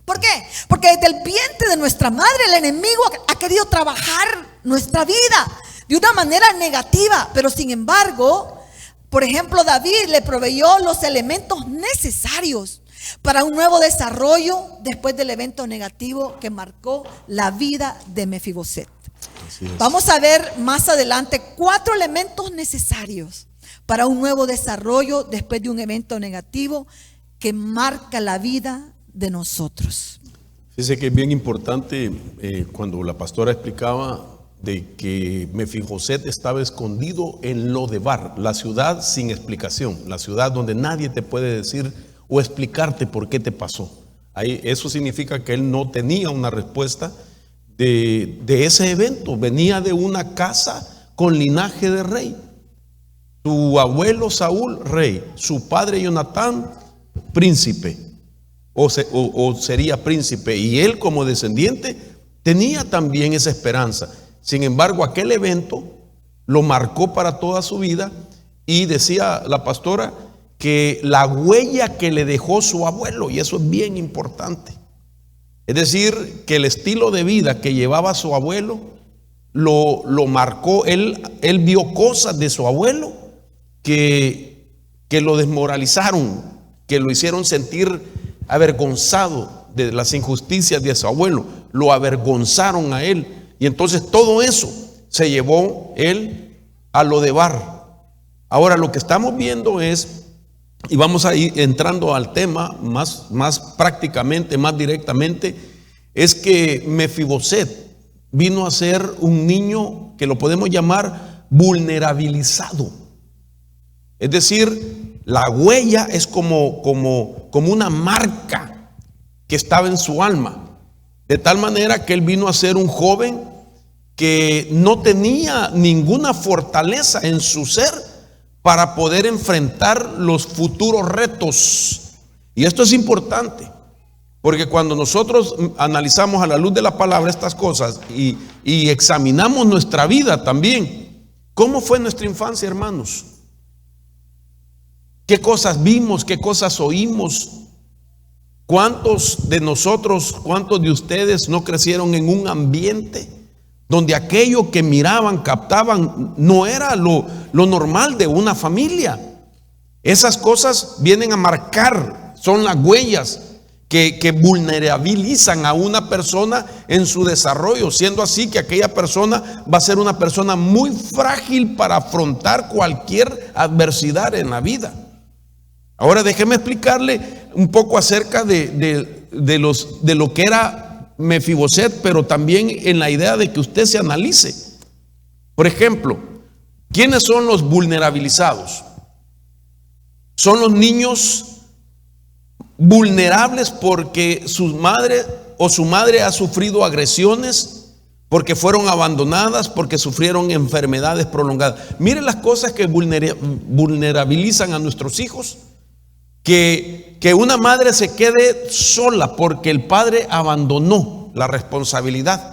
¿Por qué? Porque desde el vientre de nuestra madre el enemigo ha querido trabajar nuestra vida de una manera negativa. Pero sin embargo, por ejemplo, David le proveyó los elementos necesarios para un nuevo desarrollo después del evento negativo que marcó la vida de Mefiboset. Vamos a ver más adelante 4 elementos necesarios para un nuevo desarrollo después de un evento negativo que marca la vida de nosotros. Fíjese que es bien importante cuando la pastora explicaba de que Mefiboset estaba escondido en Lodebar, la ciudad sin explicación, la ciudad donde nadie te puede decir o explicarte por qué te pasó. Ahí, eso significa que él no tenía una respuesta de ese evento. Venía de una casa con linaje de rey. Su abuelo Saúl, rey. Su padre Jonatán, príncipe. O sería príncipe. Y él, como descendiente, tenía también esa esperanza. Sin embargo, aquel evento lo marcó para toda su vida. Y decía la pastora que la huella que le dejó su abuelo, y eso es bien importante, es decir, que el estilo de vida que llevaba su abuelo lo marcó. Él vio cosas de su abuelo que lo desmoralizaron, que lo hicieron sentir avergonzado de las injusticias de su abuelo, lo avergonzaron a él, y entonces todo eso se llevó él a Lodebar. Ahora lo que estamos viendo es, y vamos a ir entrando al tema más prácticamente, más directamente, es que Mefiboset vino a ser un niño que lo podemos llamar vulnerabilizado. Es decir, la huella es como una marca que estaba en su alma. De tal manera que él vino a ser un joven que no tenía ninguna fortaleza en su ser para poder enfrentar los futuros retos. Y esto es importante, porque cuando nosotros analizamos a la luz de la palabra estas cosas y examinamos nuestra vida también, ¿cómo fue nuestra infancia, hermanos? ¿Qué cosas vimos? ¿Qué cosas oímos? ¿Cuántos de nosotros, cuántos de ustedes no crecieron en un ambiente donde aquello que miraban, captaban, no era lo normal de una familia? Esas cosas vienen a marcar, son las huellas que vulnerabilizan a una persona en su desarrollo, siendo así que aquella persona va a ser una persona muy frágil para afrontar cualquier adversidad en la vida. Ahora déjeme explicarle un poco acerca de lo que era Mefiboset, pero también en la idea de que usted se analice. Por ejemplo, ¿quiénes son los vulnerabilizados? Son los niños vulnerables porque su madre ha sufrido agresiones, porque fueron abandonadas, porque sufrieron enfermedades prolongadas. Miren las cosas que vulnerabilizan a nuestros hijos. Que una madre se quede sola porque el padre abandonó la responsabilidad.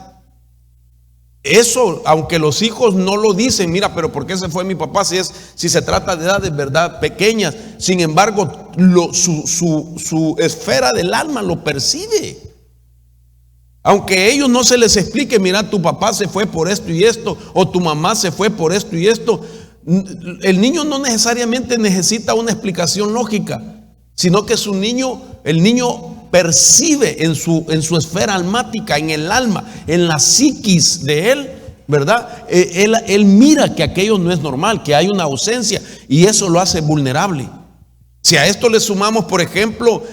Eso, aunque los hijos no lo dicen, mira, pero ¿por qué se fue mi papá si se trata de edades, verdad, pequeñas? Sin embargo, su esfera del alma lo percibe. Aunque a ellos no se les explique, mira, tu papá se fue por esto y esto, o tu mamá se fue por esto y esto. El niño no necesariamente necesita una explicación lógica, sino que el niño percibe en su esfera almática, en el alma, en la psiquis de él, ¿verdad? Él mira que aquello no es normal, que hay una ausencia, y eso lo hace vulnerable. Si a esto le sumamos, por ejemplo,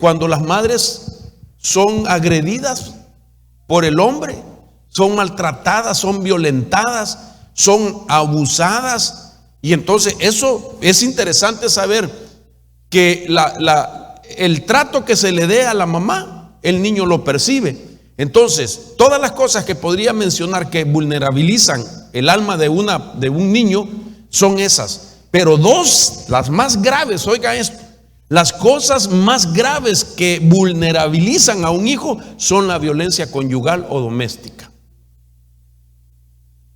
cuando las madres son agredidas por el hombre, son maltratadas, son violentadas, son abusadas, y entonces eso es interesante saber que el trato que se le dé a la mamá, el niño lo percibe. Entonces, todas las cosas que podría mencionar que vulnerabilizan el alma de un niño son esas. Pero las más graves, oiga esto, las cosas más graves que vulnerabilizan a un hijo son la violencia conyugal o doméstica.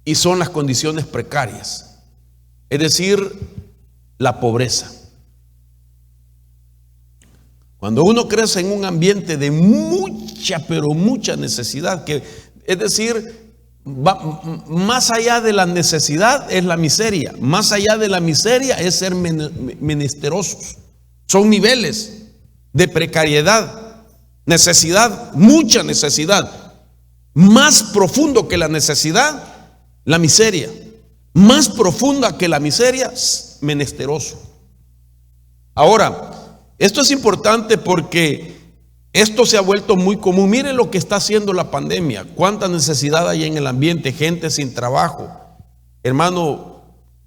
Y son las condiciones precarias, es decir, la pobreza. Cuando uno crece en un ambiente de mucha, pero mucha necesidad, es decir, más allá de la necesidad es la miseria, más allá de la miseria es ser menesterosos. Son niveles de precariedad, necesidad, mucha necesidad. Más profundo que la necesidad, la miseria. Más profunda que la miseria, menesteroso. Ahora, esto es importante porque esto se ha vuelto muy común. Mire lo que está haciendo la pandemia. Cuánta necesidad hay en el ambiente, gente sin trabajo. Hermano,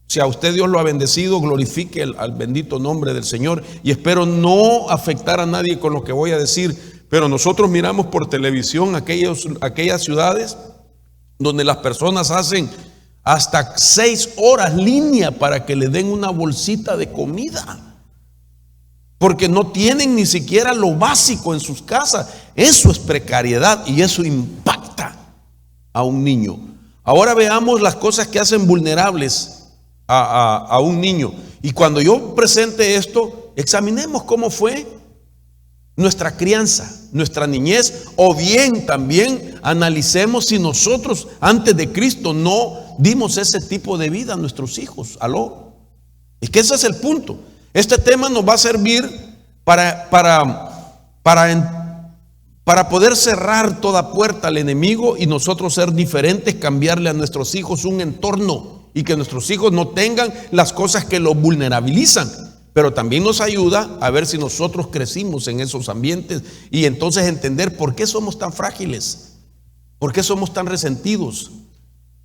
si a usted Dios lo ha bendecido, glorifique al bendito nombre del Señor. Y espero no afectar a nadie con lo que voy a decir, pero nosotros miramos por televisión aquellas ciudades donde las personas hacen hasta 6 horas línea para que le den una bolsita de comida, porque no tienen ni siquiera lo básico en sus casas. Eso es precariedad y eso impacta a un niño. Ahora veamos las cosas que hacen vulnerables a un niño. Y cuando yo presente esto, examinemos cómo fue nuestra crianza, nuestra niñez, o bien también analicemos si nosotros antes de Cristo no dimos ese tipo de vida a nuestros hijos. ¿Aló? Es que ese es el punto. Este tema nos va a servir para poder cerrar toda puerta al enemigo y nosotros ser diferentes, cambiarle a nuestros hijos un entorno y que nuestros hijos no tengan las cosas que los vulnerabilizan. Pero también nos ayuda a ver si nosotros crecimos en esos ambientes y entonces entender por qué somos tan frágiles, por qué somos tan resentidos,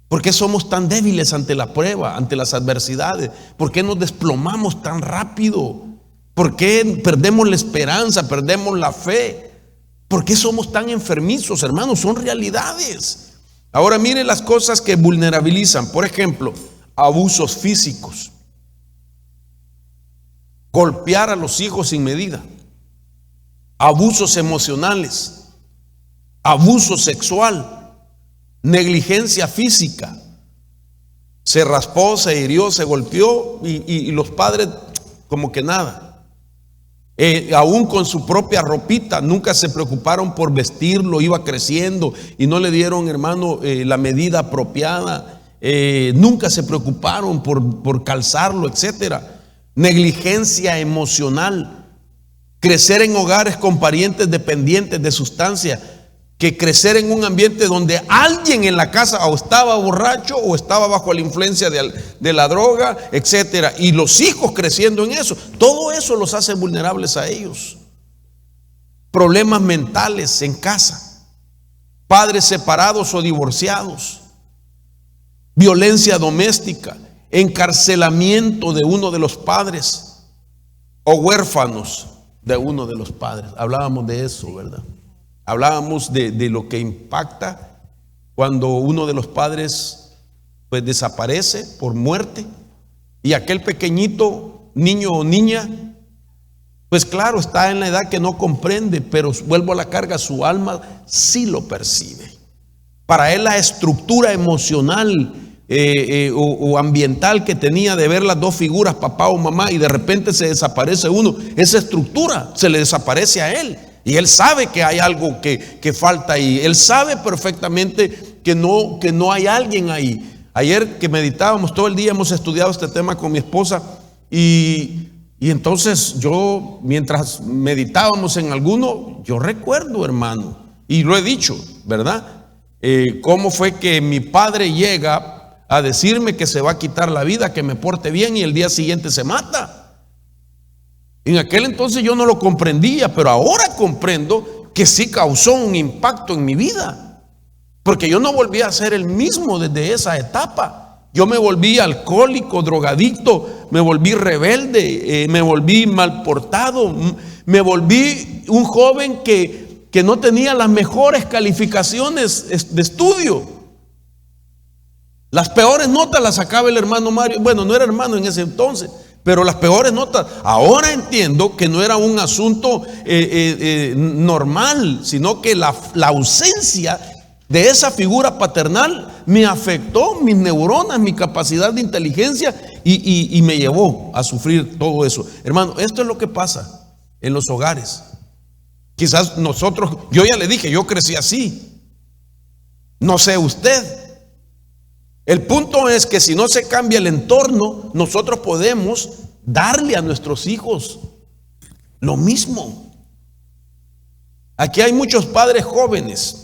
por qué somos tan débiles ante la prueba, ante las adversidades, por qué nos desplomamos tan rápido, por qué perdemos la esperanza, perdemos la fe, por qué somos tan enfermizos, hermanos. Son realidades. Ahora mire las cosas que vulnerabilizan. Por ejemplo, abusos físicos. Golpear a los hijos sin medida, abusos emocionales, abuso sexual, negligencia física. Se raspó, se hirió, se golpeó y los padres como que nada. Aún con su propia ropita, nunca se preocuparon por vestirlo, iba creciendo y no le dieron, hermano, la medida apropiada. Nunca se preocuparon por calzarlo, etcétera. Negligencia emocional. crecer en hogares con parientes dependientes de sustancia, que crecer en un ambiente donde alguien en la casa o estaba borracho o estaba bajo la influencia de la droga, etcétera, y los hijos creciendo en eso. Todo eso los hace vulnerables a ellos. Problemas mentales en casa, padres separados o divorciados, violencia doméstica, encarcelamiento de uno de los padres o huérfanos de uno de los padres. Hablábamos de eso, ¿verdad? Hablábamos de lo que impacta cuando uno de los padres pues desaparece por muerte, y aquel pequeñito niño o niña pues claro, está en la edad que no comprende, pero vuelvo a la carga, su alma sí lo percibe. Para él la estructura emocional o ambiental que tenía de ver las dos figuras, papá o mamá, y de repente se desaparece uno, esa estructura se le desaparece a él. Y él sabe que hay algo que falta ahí. Él sabe perfectamente que no hay alguien ahí. Ayer que meditábamos, todo el día hemos estudiado este tema con mi esposa, y entonces yo, mientras meditábamos en alguno, yo recuerdo, hermano, y lo he dicho, ¿verdad? Cómo fue que mi padre llega a decirme que se va a quitar la vida, que me porte bien, y el día siguiente se mata. En aquel entonces yo no lo comprendía, pero ahora comprendo que sí causó un impacto en mi vida, porque yo no volví a ser el mismo desde esa etapa. Yo me volví alcohólico, drogadicto, me volví rebelde, me volví mal portado, me volví un joven que no tenía las mejores calificaciones de estudio. Las peores notas las sacaba el hermano Mario. Bueno, no era hermano en ese entonces, pero las peores notas. Ahora entiendo que no era un asunto normal, sino que la ausencia de esa figura paternal me afectó mis neuronas, mi capacidad de inteligencia, y me llevó a sufrir todo eso. Hermano, esto es lo que pasa en los hogares. Quizás nosotros, yo ya le dije, yo crecí así. No sé usted. El punto es que si no se cambia el entorno, nosotros podemos darle a nuestros hijos lo mismo. Aquí hay muchos padres jóvenes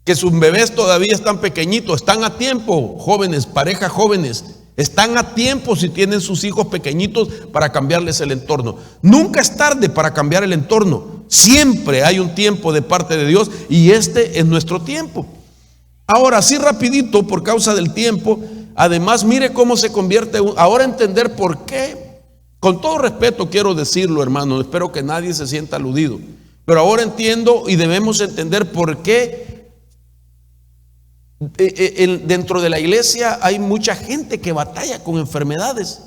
que sus bebés todavía están pequeñitos, están a tiempo, jóvenes, parejas jóvenes, están a tiempo si tienen sus hijos pequeñitos para cambiarles el entorno. Nunca es tarde para cambiar el entorno, siempre hay un tiempo de parte de Dios, y este es nuestro tiempo. Ahora, así rapidito, por causa del tiempo, además mire cómo se convierte, ahora entender por qué, con todo respeto quiero decirlo, hermano, espero que nadie se sienta aludido, pero ahora entiendo y debemos entender por qué dentro de la iglesia hay mucha gente que batalla con enfermedades.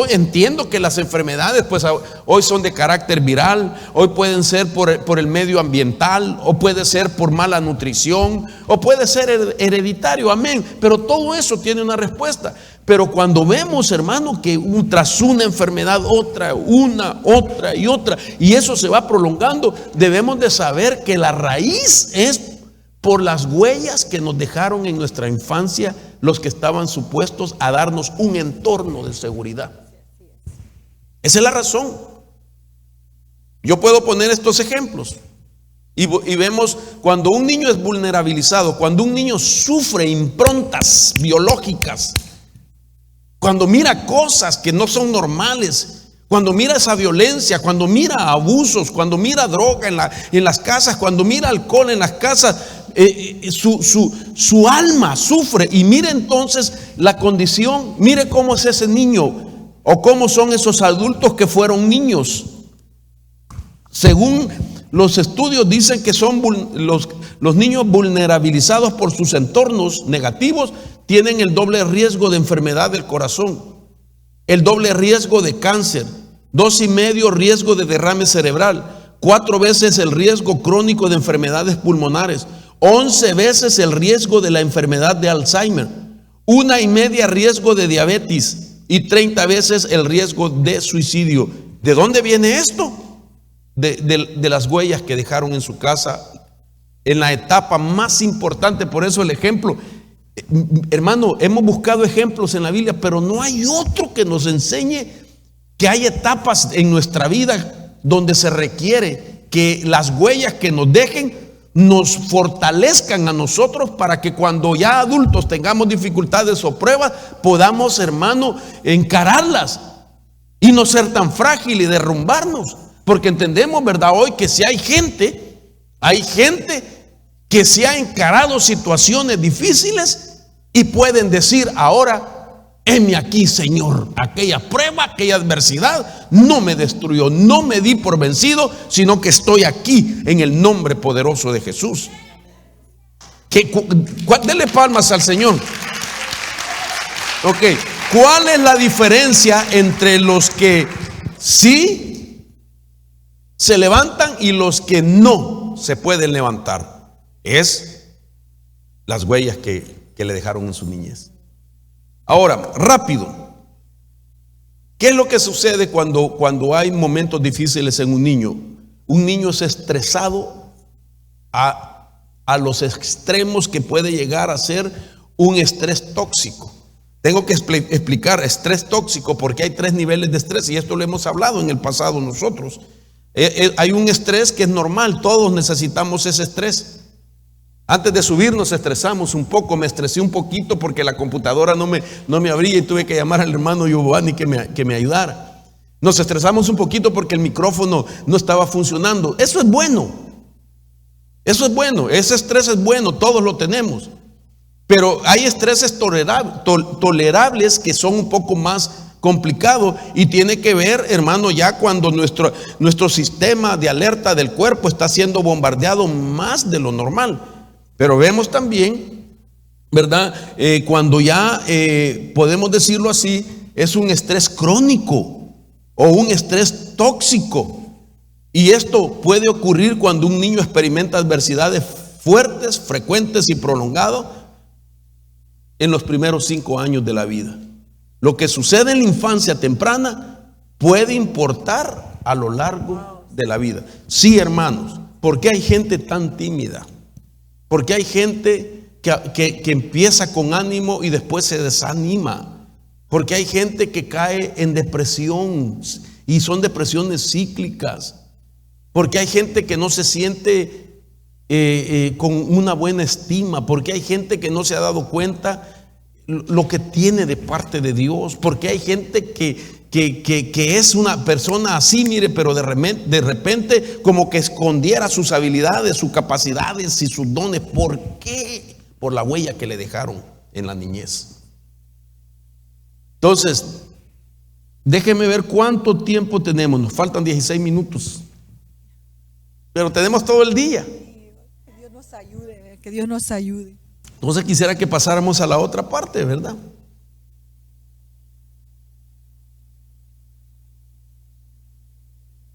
Entiendo que las enfermedades pues hoy son de carácter viral, hoy pueden ser por el medio ambiental, o puede ser por mala nutrición, o puede ser hereditario, amén, pero todo eso tiene una respuesta. Pero cuando vemos, hermano, que tras una enfermedad otra y otra, y eso se va prolongando, debemos de saber que la raíz es por las huellas que nos dejaron en nuestra infancia los que estaban supuestos a darnos un entorno de seguridad. Esa es la razón. Yo puedo poner estos ejemplos y vemos cuando un niño es vulnerabilizado, cuando un niño sufre improntas biológicas, cuando mira cosas que no son normales, cuando mira esa violencia, cuando mira abusos, cuando mira droga en las casas, cuando mira alcohol en las casas, su alma sufre. Y mire entonces la condición, mire cómo es ese niño, o cómo son esos adultos que fueron niños. Según los estudios dicen que son los niños vulnerabilizados por sus entornos negativos, tienen el doble riesgo de enfermedad del corazón, el doble riesgo de cáncer, 2,5 riesgo de derrame cerebral, 4 veces el riesgo crónico de enfermedades pulmonares, 11 veces el riesgo de la enfermedad de Alzheimer, 1,5 riesgo de diabetes y 30 veces el riesgo de suicidio. ¿De dónde viene esto? De las huellas que dejaron en su casa en la etapa más importante. Por eso el ejemplo, hermano, hemos buscado ejemplos en la Biblia, pero no hay otro que nos enseñe que hay etapas en nuestra vida donde se requiere que las huellas que nos dejen nos fortalezcan a nosotros para que cuando ya adultos tengamos dificultades o pruebas, podamos, hermano, encararlas y no ser tan frágil y derrumbarnos. Porque entendemos, ¿verdad?, hoy que si hay gente que se ha encarado situaciones difíciles y pueden decir ahora: heme aquí, Señor. Aquella prueba, aquella adversidad no me destruyó, no me di por vencido, sino que estoy aquí en el nombre poderoso de Jesús. Denle palmas al Señor. Ok, ¿cuál es la diferencia entre los que sí se levantan y los que no se pueden levantar? Es las huellas que le dejaron en su niñez. Ahora, rápido, ¿qué es lo que sucede cuando hay momentos difíciles en un niño? Un niño es estresado a los extremos que puede llegar a ser un estrés tóxico. Tengo que explicar estrés tóxico porque hay 3 niveles de estrés, y esto lo hemos hablado en el pasado nosotros. Hay un estrés que es normal, todos necesitamos ese estrés. Antes de subir nos estresamos un poco. Me estresé un poquito porque la computadora no me abría y tuve que llamar al hermano Giovanni que me ayudara. Nos estresamos un poquito porque el micrófono no estaba funcionando. Eso es bueno. Eso es bueno. Ese estrés es bueno. Todos lo tenemos. Pero hay estreses tolerables que son un poco más complicados, y tiene que ver, hermano, ya cuando nuestro sistema de alerta del cuerpo está siendo bombardeado más de lo normal. Pero vemos también, ¿verdad?, cuando ya podemos decirlo así, es un estrés crónico o un estrés tóxico. Y esto puede ocurrir cuando un niño experimenta adversidades fuertes, frecuentes y prolongadas en los primeros 5 años de la vida. Lo que sucede en la infancia temprana puede importar a lo largo de la vida. Sí, hermanos, ¿por qué hay gente tan tímida? Porque hay gente que empieza con ánimo y después se desanima. Porque hay gente que cae en depresión y son depresiones cíclicas. Porque hay gente que no se siente con una buena estima. Porque hay gente que no se ha dado cuenta lo que tiene de parte de Dios. Porque hay gente que es una persona así, mire, pero de repente como que escondiera sus habilidades, sus capacidades y sus dones. ¿Por qué? Por la huella que le dejaron en la niñez. Entonces, déjeme ver cuánto tiempo tenemos. Nos faltan 16 minutos, pero tenemos todo el día. Que Dios nos ayude, que Dios nos ayude. Entonces quisiera que pasáramos a la otra parte, ¿verdad?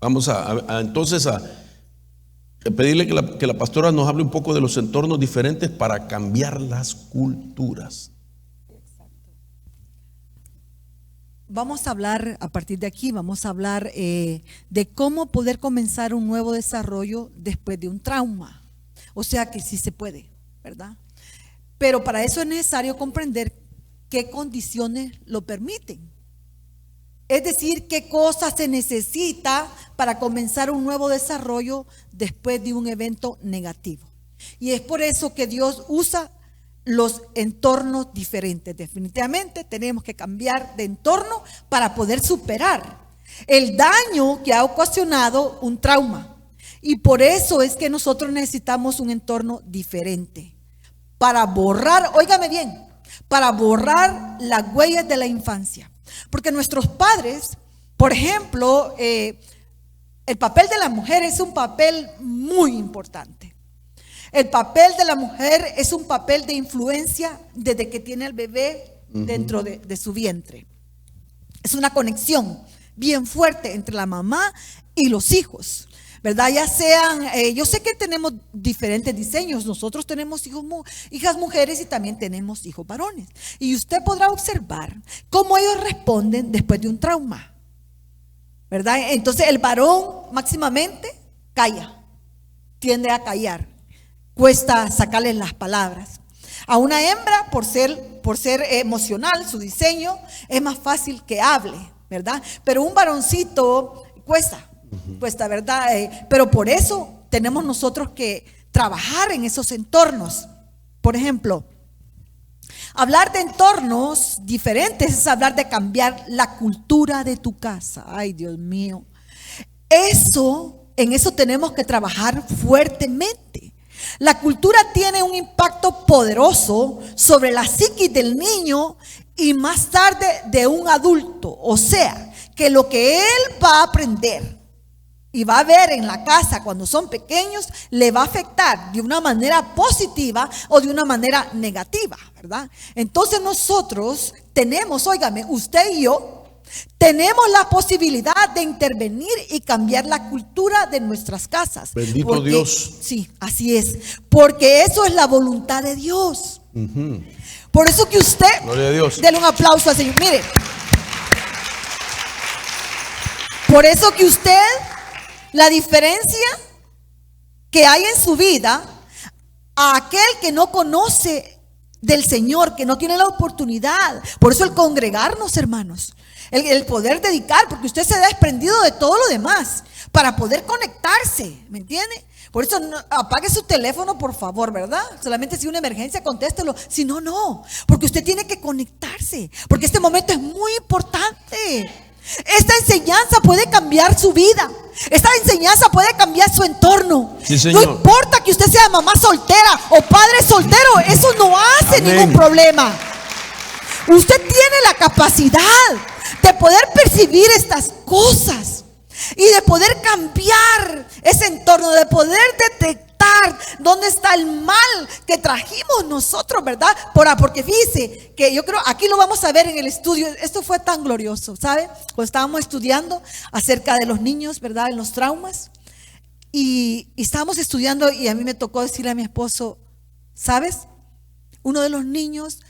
Vamos entonces a pedirle que la pastora nos hable un poco de los entornos diferentes para cambiar las culturas. Vamos a hablar, a partir de aquí, vamos a hablar de cómo poder comenzar un nuevo desarrollo después de un trauma. O sea que sí se puede, ¿verdad? Pero para eso es necesario comprender qué condiciones lo permiten. Es decir, qué cosas se necesita para comenzar un nuevo desarrollo después de un evento negativo. Y es por eso que Dios usa los entornos diferentes. Definitivamente tenemos que cambiar de entorno para poder superar el daño que ha ocasionado un trauma. Y por eso es que nosotros necesitamos un entorno diferente para borrar, óigame bien, para borrar las huellas de la infancia. Porque nuestros padres, por ejemplo, el papel de la mujer es un papel muy importante. El papel de la mujer es un papel de influencia desde que tiene el bebé dentro de su vientre. Es una conexión bien fuerte entre la mamá y los hijos, ¿verdad? Ya sean, yo sé que tenemos diferentes diseños. Nosotros tenemos hijas mujeres y también tenemos hijos varones. Y usted podrá observar cómo ellos responden después de un trauma, ¿verdad? Entonces el varón máximamente calla, tiende a callar. Cuesta sacarle las palabras. A una hembra, por ser emocional, su diseño, es más fácil que hable, ¿verdad? Pero un varoncito cuesta, ¿verdad? Pero por eso tenemos nosotros que trabajar en esos entornos. Por ejemplo, hablar de entornos diferentes es hablar de cambiar la cultura de tu casa. Ay, Dios mío. En eso tenemos que trabajar fuertemente. La cultura tiene un impacto poderoso sobre la psiquis del niño y más tarde de un adulto. O sea, que lo que él va a aprender y va a ver en la casa cuando son pequeños le va a afectar de una manera positiva o de una manera negativa, ¿verdad? Entonces nosotros tenemos, óigame, usted y yo tenemos la posibilidad de intervenir y cambiar la cultura de nuestras casas. Bendito Dios. Sí, así es. Porque eso es la voluntad de Dios. Por eso que usted, gloria a Dios, denle un aplauso al Señor. Mire, por eso que usted, la diferencia que hay en su vida, a aquel que no conoce del Señor, que no tiene la oportunidad. Por eso el congregarnos, hermanos, el poder dedicar, porque usted se ha desprendido de todo lo demás para poder conectarse, ¿me entiende? Por eso apague su teléfono, por favor, ¿verdad? Solamente si hay una emergencia, contéstelo. Si no, no, porque usted tiene que conectarse, porque este momento es muy importante. Esta enseñanza puede cambiar su vida. Esta enseñanza puede cambiar su entorno. Sí, Señor. No importa que usted sea mamá soltera o padre soltero, eso no hace ningún problema. Usted tiene la capacidad de poder percibir estas cosas y de poder cambiar ese entorno, de poder detectar dónde está el mal que trajimos nosotros, ¿verdad? Porque fíjese que yo creo, aquí lo vamos a ver en el estudio. Esto fue tan glorioso, ¿sabe? Cuando estábamos estudiando acerca de los niños, ¿verdad? En los traumas, y estábamos estudiando, y a mí me tocó decirle a mi esposo, ¿sabes? Uno de los niños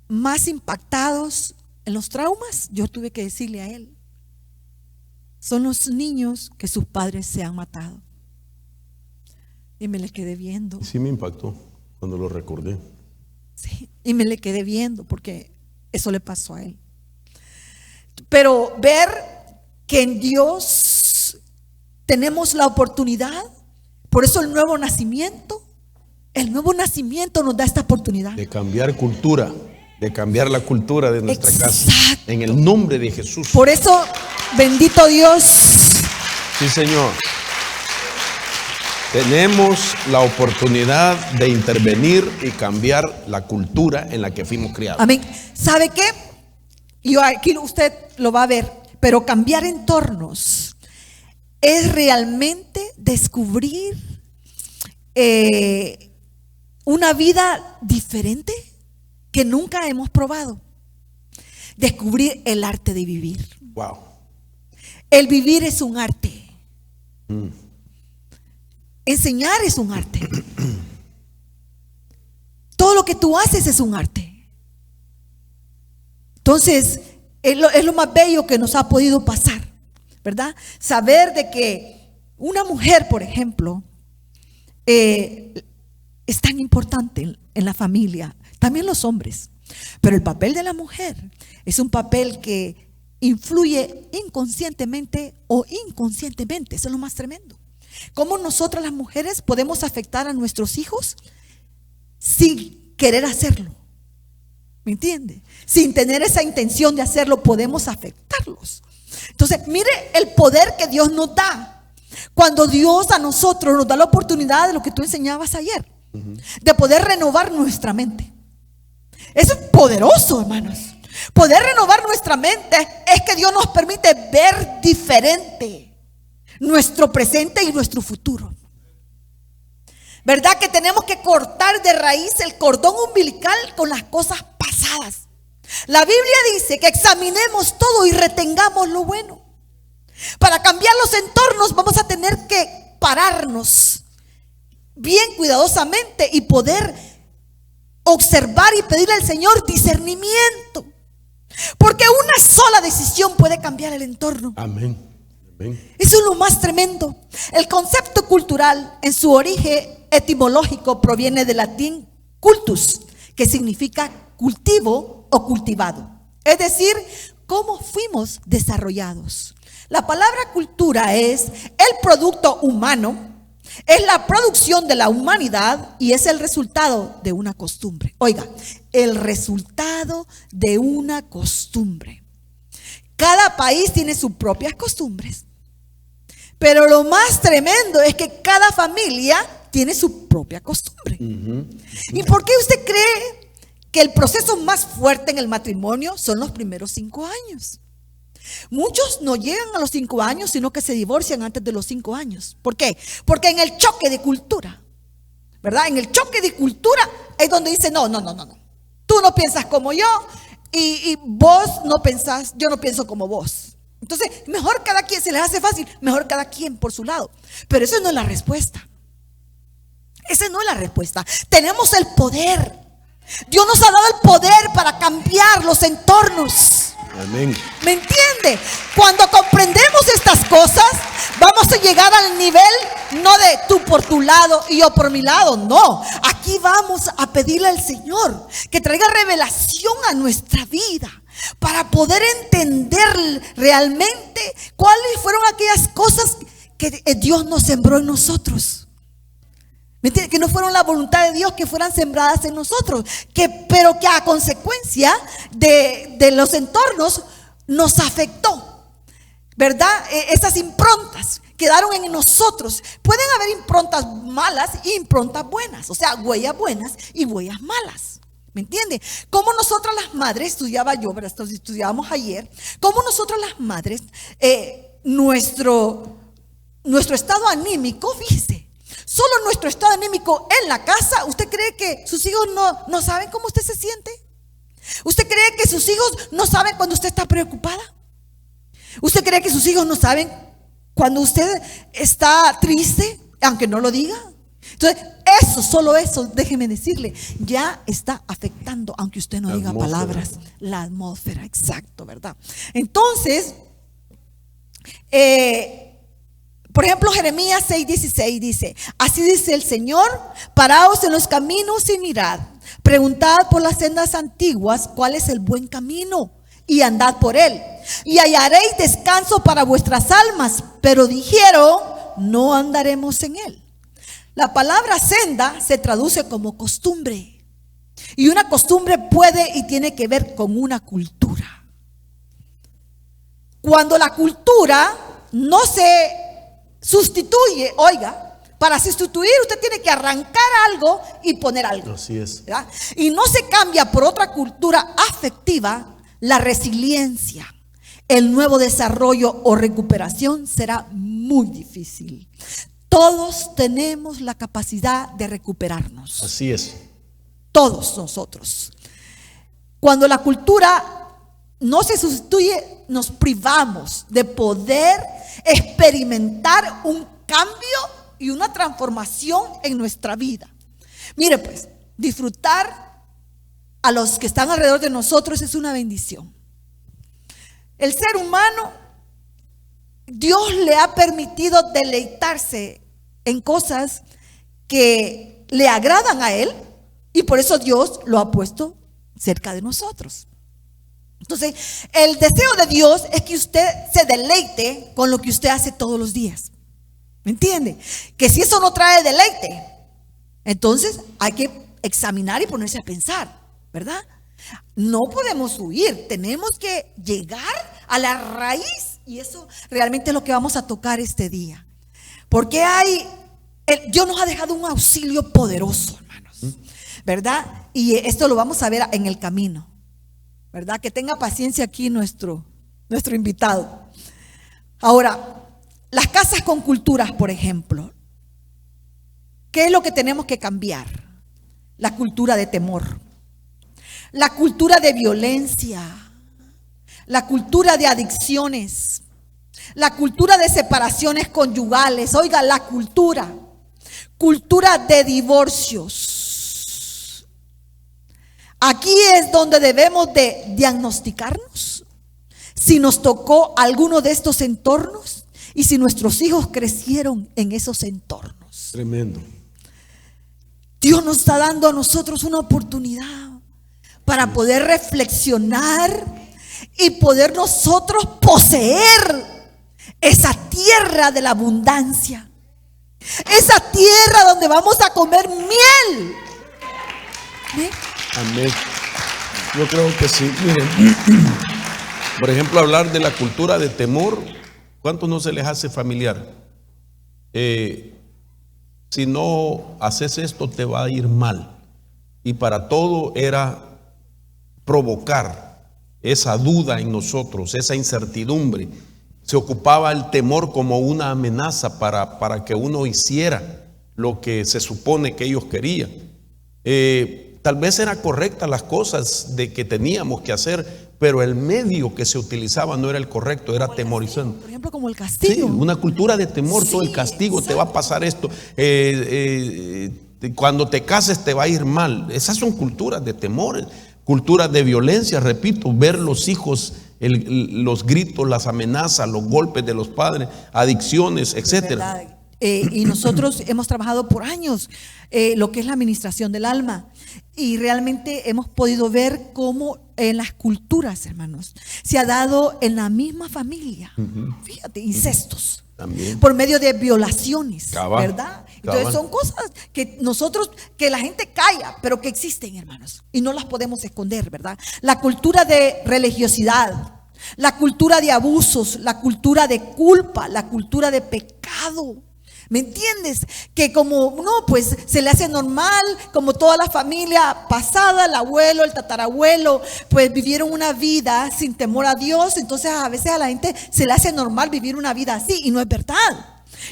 más impactados en los traumas, yo tuve que decirle a él, son los niños que sus padres se han matado. Y me le quedé viendo. Sí me impactó cuando lo recordé. Sí, y me le quedé viendo porque eso le pasó a él. Pero ver que en Dios tenemos la oportunidad, por eso el nuevo nacimiento nos da esta oportunidad. De cambiar cultura, de cambiar la cultura de nuestra casa. En el nombre de Jesús. Por eso, bendito Dios. Sí, Señor. Tenemos la oportunidad de intervenir y cambiar la cultura en la que fuimos criados. Amén. ¿Sabe qué? Yo aquí usted lo va a ver, pero cambiar entornos es realmente descubrir una vida diferente que nunca hemos probado. Descubrir el arte de vivir. Wow. El vivir es un arte. Enseñar es un arte. Todo lo que tú haces es un arte. Entonces, es lo más bello que nos ha podido pasar, ¿verdad? Saber de que una mujer, por ejemplo, es tan importante en la familia, también los hombres, pero el papel de la mujer es un papel que influye inconscientemente o inconscientemente. Eso es lo más tremendo. Cómo nosotras las mujeres podemos afectar a nuestros hijos sin querer hacerlo. ¿Me entiende? Sin tener esa intención de hacerlo, podemos afectarlos. Entonces, mire el poder que Dios nos da. Cuando Dios a nosotros nos da la oportunidad de lo que tú enseñabas ayer, de poder renovar nuestra mente. Eso es poderoso, hermanos. Poder renovar nuestra mente es que Dios nos permite ver diferente nuestro presente y nuestro futuro. ¿Verdad que tenemos que cortar de raíz el cordón umbilical con las cosas pasadas? La Biblia dice que examinemos todo y retengamos lo bueno. Para cambiar los entornos vamos a tener que pararnos bien cuidadosamente y poder observar y pedirle al Señor discernimiento. Porque una sola decisión puede cambiar el entorno. Amén. Eso es lo más tremendo. El concepto cultural en su origen etimológico proviene del latín cultus, que significa cultivo o cultivado. Es decir, cómo fuimos desarrollados. La palabra cultura es el producto humano, es la producción de la humanidad y es el resultado de una costumbre. Oiga, el resultado de una costumbre. Cada país tiene sus propias costumbres, pero lo más tremendo es que cada familia tiene su propia costumbre. ¿Y por qué usted cree que el proceso más fuerte en el matrimonio son los primeros 5 años? Muchos no llegan a los 5 años, sino que se divorcian antes de los 5 años. ¿Por qué? Porque en el choque de cultura, ¿verdad? En el choque de cultura es donde dice, no. Tú no piensas como yo y vos no pensás, yo no pienso como vos. Entonces, mejor cada quien, se les hace fácil, mejor cada quien por su lado. Pero eso no es la respuesta. Esa no es la respuesta. Tenemos el poder. Dios nos ha dado el poder para cambiar los entornos. Amén. ¿Me entiende? Cuando comprendemos estas cosas, vamos a llegar al nivel no de tú por tu lado y yo por mi lado. No, aquí vamos a pedirle al Señor que traiga revelación a nuestra vida para poder entender realmente cuáles fueron aquellas cosas que Dios nos sembró en nosotros. ¿Me entiende? Que no fueron la voluntad de Dios que fueran sembradas en nosotros, pero que a consecuencia de los entornos nos afectó, ¿verdad? Esas improntas quedaron en nosotros. Pueden haber improntas malas y improntas buenas, o sea, huellas buenas y huellas malas. ¿Me entiende? Como nosotras las madres, estudiaba yo, ¿verdad? Estudiábamos ayer, como nosotras las madres, nuestro estado anímico, fíjese. Solo nuestro estado anímico en la casa. ¿Usted cree que sus hijos no saben cómo usted se siente? ¿Usted cree que sus hijos no saben cuando usted está preocupada? ¿Usted cree que sus hijos no saben cuando usted está triste, aunque no lo diga? Entonces, solo eso, déjeme decirle, ya está afectando, aunque usted no diga palabras, la atmósfera, exacto, ¿verdad? Entonces, por ejemplo, Jeremías 6:16 dice: así dice el Señor, paraos en los caminos y mirad, preguntad por las sendas antiguas cuál es el buen camino y andad por él, y hallaréis descanso para vuestras almas. Pero dijeron: no andaremos en él. La palabra senda se traduce como costumbre, y una costumbre puede y tiene que ver con una cultura. Cuando la cultura no se sustituye, oiga, para sustituir usted tiene que arrancar algo y poner algo. Así es. ¿Verdad? Y no se cambia por otra cultura afectiva, la resiliencia, el nuevo desarrollo o recuperación será muy difícil. Todos tenemos la capacidad de recuperarnos. Así es. Todos nosotros. Cuando la cultura no se sustituye, nos privamos de poder experimentar un cambio y una transformación en nuestra vida. Mire pues, disfrutar a los que están alrededor de nosotros es una bendición. El ser humano, Dios le ha permitido deleitarse en cosas que le agradan a Él, y por eso Dios lo ha puesto cerca de nosotros. Entonces, el deseo de Dios es que usted se deleite con lo que usted hace todos los días. ¿Me entiende? Que si eso no trae deleite, entonces hay que examinar y ponerse a pensar, ¿verdad? No podemos huir, tenemos que llegar a la raíz, y eso realmente es lo que vamos a tocar este día. Porque Dios nos ha dejado un auxilio poderoso, hermanos, ¿verdad? Y esto lo vamos a ver en el camino, ¿verdad? Que tenga paciencia aquí nuestro invitado. Ahora, las casas con culturas, por ejemplo, ¿qué es lo que tenemos que cambiar? La cultura de temor, la cultura de violencia, la cultura de adicciones, la cultura de separaciones conyugales. Oiga, la cultura de divorcios. Aquí es donde debemos de diagnosticarnos si nos tocó alguno de estos entornos y si nuestros hijos crecieron en esos entornos. Tremendo. Dios nos está dando a nosotros una oportunidad para poder reflexionar y poder nosotros poseer esa tierra de la abundancia, esa tierra donde vamos a comer miel. ¿Sí? Amén. Yo creo que sí. Miren, por ejemplo, hablar de la cultura de temor, ¿cuántos no se les hace familiar? Si no haces esto te va a ir mal. Y para todo era provocar esa duda en nosotros, esa incertidumbre. Se ocupaba el temor como una amenaza para que uno hiciera lo que se supone que ellos querían. Tal vez eran correctas las cosas de que teníamos que hacer, pero el medio que se utilizaba no era el correcto, era temorizando. Por ejemplo, como el castigo. Sí, una cultura de temor, todo el castigo, exacto. te va a pasar esto. Cuando te cases te va a ir mal. Esas son culturas de temor, culturas de violencia, repito, ver los hijos, los gritos, las amenazas, los golpes de los padres, adicciones, etcétera. Y nosotros hemos trabajado por años lo que es la administración del alma, y realmente hemos podido ver cómo en las culturas, hermanos, se ha dado en la misma familia, fíjate, incestos, también, por medio de violaciones, ¿verdad? Entonces son cosas que nosotros, que la gente calla, pero que existen, hermanos, y no las podemos esconder, ¿verdad? La cultura de religiosidad, la cultura de abusos, la cultura de culpa, la cultura de pecado. ¿Me entiendes? Que como no, pues se le hace normal, como toda la familia pasada, el abuelo, el tatarabuelo, pues vivieron una vida sin temor a Dios. Entonces a veces a la gente se le hace normal vivir una vida así, y no es verdad.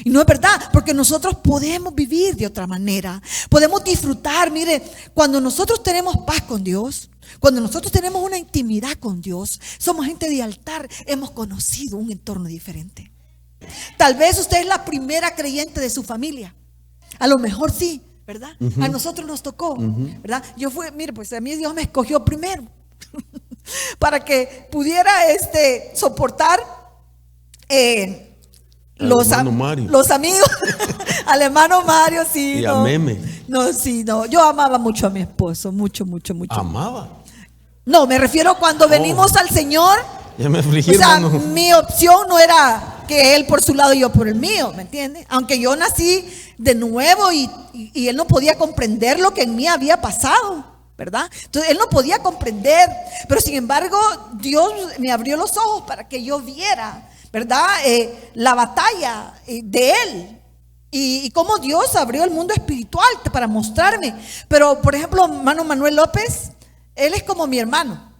Y no es verdad, porque nosotros podemos vivir de otra manera. Podemos disfrutar. Mire, cuando nosotros tenemos paz con Dios, cuando nosotros tenemos una intimidad con Dios, somos gente de altar, hemos conocido un entorno diferente. Tal vez usted es la primera creyente de su familia. A lo mejor sí, ¿verdad? A nosotros nos tocó, ¿verdad? Yo fui, mire, pues a mí Dios me escogió primero para que pudiera soportar los amigos, al hermano Mario, sí. Y a Meme. No, sí, no. Yo amaba mucho a mi esposo, mucho. ¿Amaba? No, me refiero cuando venimos al Señor. Ya me frigí, o sea, hermano. mi opción no era que él por su lado y yo por el mío, ¿me entiende? Aunque yo nací de nuevo y él no podía comprender lo que en mí había pasado, ¿verdad? Entonces él no podía comprender, pero sin embargo Dios me abrió los ojos para que yo viera, ¿verdad? La batalla de él. Y cómo Dios abrió el mundo espiritual para mostrarme. Pero por ejemplo, hermano Manuel López, él es como mi hermano,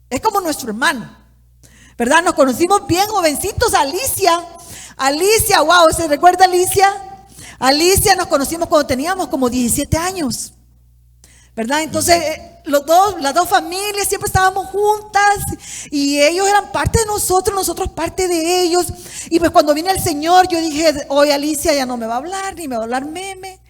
es como nuestro hermano, ¿verdad? Nos conocimos bien jovencitos. Alicia, wow, ¿se recuerda Alicia? Alicia nos conocimos cuando teníamos como 17 años, ¿verdad? Entonces las dos familias siempre estábamos juntas, y ellos eran parte de nosotros parte de ellos. Y pues cuando vine el Señor, yo dije, hoy Alicia ya no me va a hablar, ni me va a hablar Meme.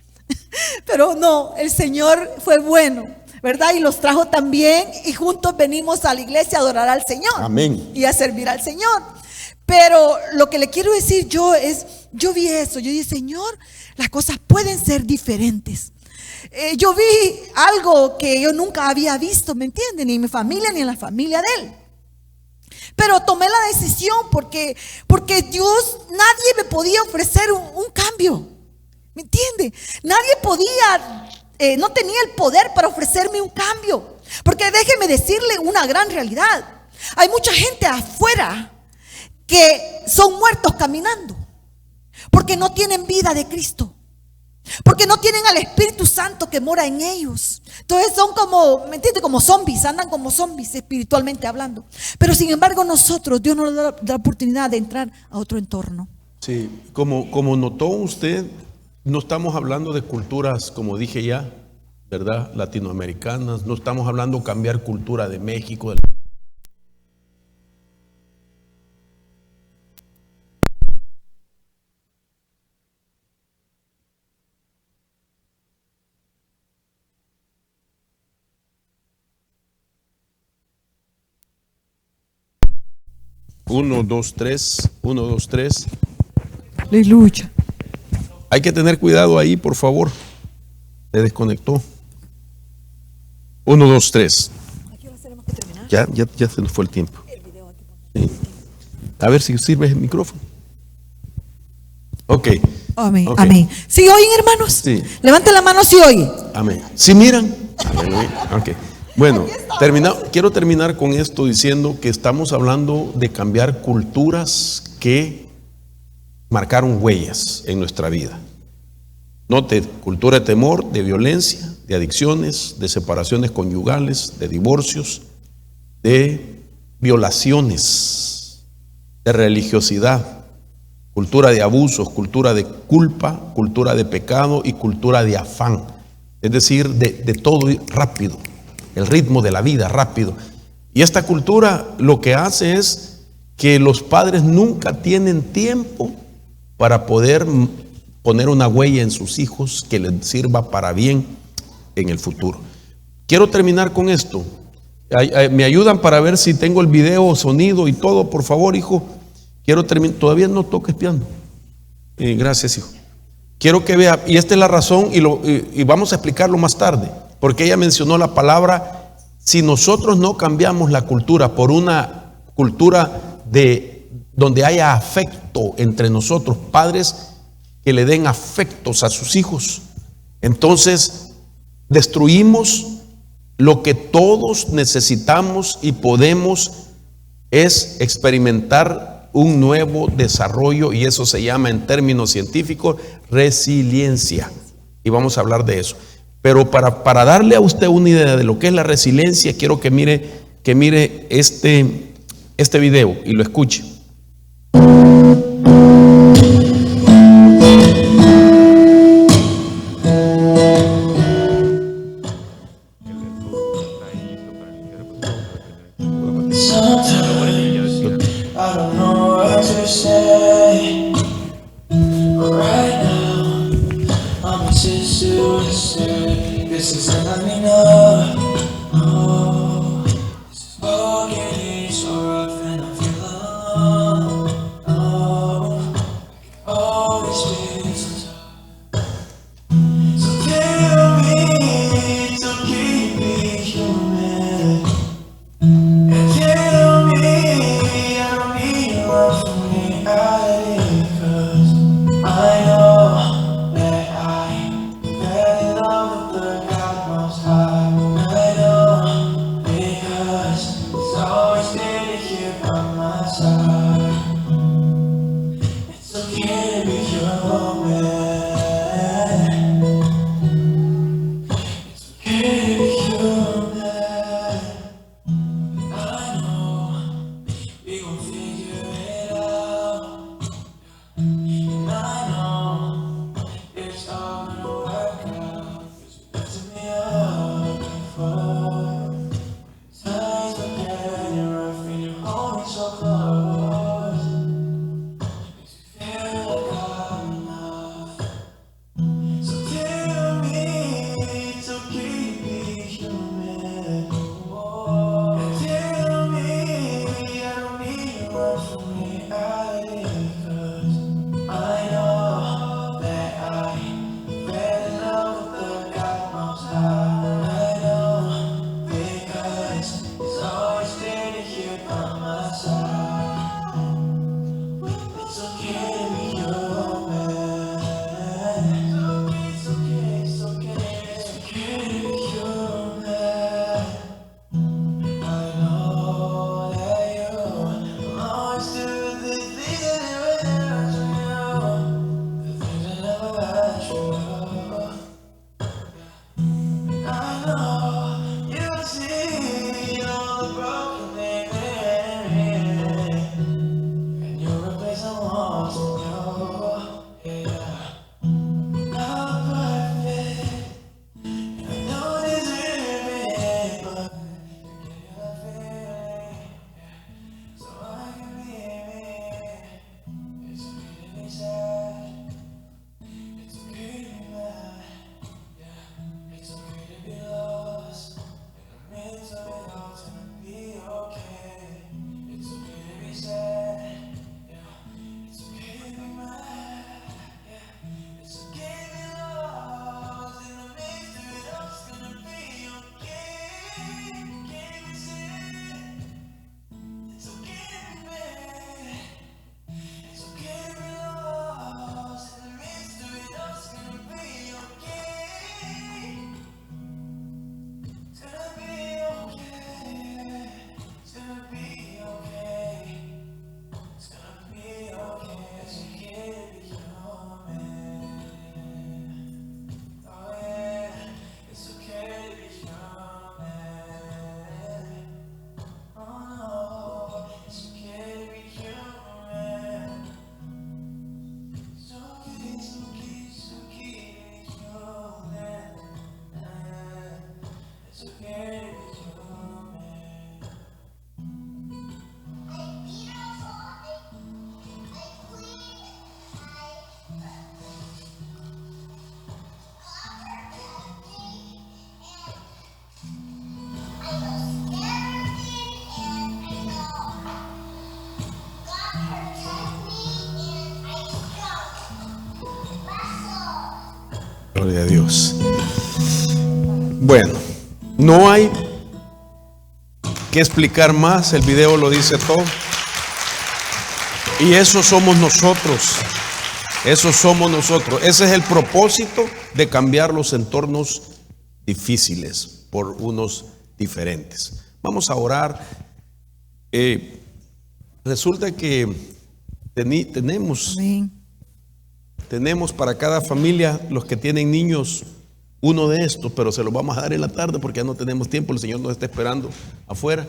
Pero no, el Señor fue bueno, ¿verdad? Y los trajo también, y juntos venimos a la iglesia a adorar al Señor. Amén. Y a servir al Señor. Pero lo que le quiero decir yo es, yo vi eso, yo dije, Señor, las cosas pueden ser diferentes. Yo vi algo que yo nunca había visto, ¿me entienden? Ni en mi familia, ni en la familia de él. Pero tomé la decisión porque Dios, nadie me podía ofrecer un cambio, ¿me entiende? Nadie podía, no tenía el poder para ofrecerme un cambio. Porque déjeme decirle una gran realidad. Hay mucha gente afuera que son muertos caminando, porque no tienen vida de Cristo, porque no tienen al Espíritu Santo que mora en ellos. Entonces son como, ¿me entiendes? Como zombies, andan como zombies espiritualmente hablando. Pero sin embargo nosotros, Dios nos da la oportunidad de entrar a otro entorno. Sí, como notó usted, no estamos hablando de culturas, como dije ya, ¿verdad? Latinoamericanas. No estamos hablando de cambiar cultura de México. Uno, dos, tres. Aleluya. Hay que tener cuidado ahí, por favor. Se desconectó. 1, 2, 3. ¿A qué hora tenemos que terminar? Ya se nos fue el tiempo. El video A ver si sirve el micrófono. Ok. Amén, Ok. amén. ¿Sí oyen, hermanos? Sí. Levanten la mano si oyen. Amén. ¿Sí miran? Aleluya. Ok. Bueno, quiero terminar con esto diciendo que estamos hablando de cambiar culturas que marcaron huellas en nuestra vida. Note, cultura de temor, de violencia, de adicciones, de separaciones conyugales, de divorcios, de violaciones, de religiosidad, cultura de abusos, cultura de culpa, cultura de pecado y cultura de afán. Es decir, de todo rápido, el ritmo de la vida rápido. Y esta cultura lo que hace es que los padres nunca tienen tiempo para poder poner una huella en sus hijos que les sirva para bien en el futuro. Quiero terminar con esto. ¿Me ayudan para ver si tengo el video, sonido y todo? Por favor, hijo. Quiero terminar. Todavía no toques piano. Gracias, hijo. Quiero que vea, y esta es la razón, y vamos a explicarlo más tarde, porque ella mencionó la palabra, si nosotros no cambiamos la cultura por una cultura donde haya afecto entre nosotros, padres que le den afectos a sus hijos, entonces destruimos lo que todos necesitamos y podemos, es experimentar un nuevo desarrollo, y eso se llama en términos científicos resiliencia, y vamos a hablar de eso. Pero para darle a usted una idea de lo que es la resiliencia, quiero que mire este video y lo escuche. I don't know what to say right now. I'm just suicide. This isn't let me know. Oh, this is all getting so rough and I feel alone. Gloria a Dios. Bueno, no hay que explicar más, el video lo dice todo. Y eso somos nosotros. Eso somos nosotros. Ese es el propósito de cambiar los entornos difíciles por unos diferentes. Vamos a orar. Resulta que tenemos para cada familia, los que tienen niños, uno de estos, pero se los vamos a dar en la tarde porque ya no tenemos tiempo. El Señor nos está esperando afuera.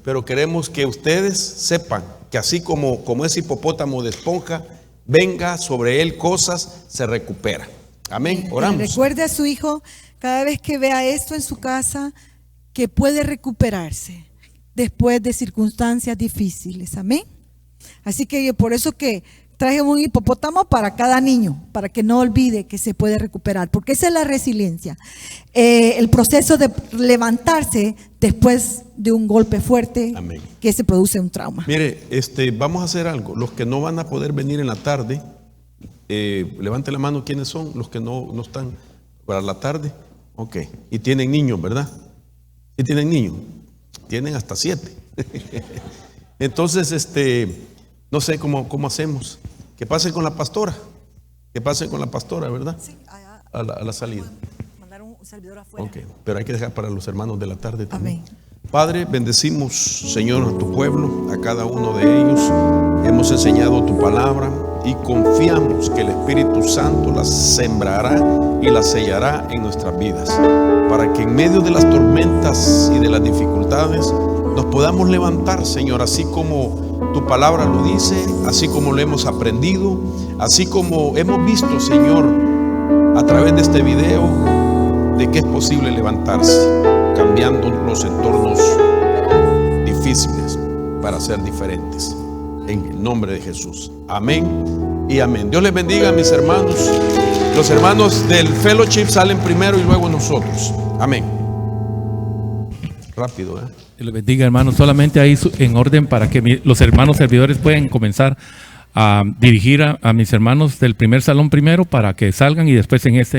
Pero queremos que ustedes sepan que así como ese hipopótamo de esponja, venga sobre él cosas, se recupera. Amén. Oramos. Recuerde a su hijo, cada vez que vea esto en su casa, que puede recuperarse después de circunstancias difíciles. Amén. Así que por eso que traje un hipopótamo para cada niño, para que no olvide que se puede recuperar, porque esa es la resiliencia, el proceso de levantarse después de un golpe fuerte. Amén. Que se produce un trauma. Mire, vamos a hacer algo. Los que no van a poder venir en la tarde, levante la mano. ¿Quiénes son los que no están para la tarde? Ok. Y tienen niños, ¿verdad? ¿Y tienen niños? Tienen hasta 7. Entonces, no sé cómo hacemos. Que pasen con la pastora. Que pasen con la pastora, ¿verdad? Sí, allá, a la salida. Mandar un servidor afuera. Ok, pero hay que dejar para los hermanos de la tarde también. Amén. Padre, bendecimos, Señor, a tu pueblo, a cada uno de ellos. Hemos enseñado tu palabra y confiamos que el Espíritu Santo las sembrará y las sellará en nuestras vidas, para que en medio de las tormentas y de las dificultades nos podamos levantar, Señor, así como tu palabra lo dice, así como lo hemos aprendido, así como hemos visto, Señor, a través de este video, de que es posible levantarse, cambiando los entornos difíciles para ser diferentes. En el nombre de Jesús. Amén y amén. Dios les bendiga a mis hermanos. Los hermanos del fellowship salen primero y luego nosotros. Amén. Rápido, Dios les bendiga, hermanos. Solamente ahí en orden para que los hermanos servidores puedan comenzar a dirigir a mis hermanos del primer salón primero para que salgan y después en este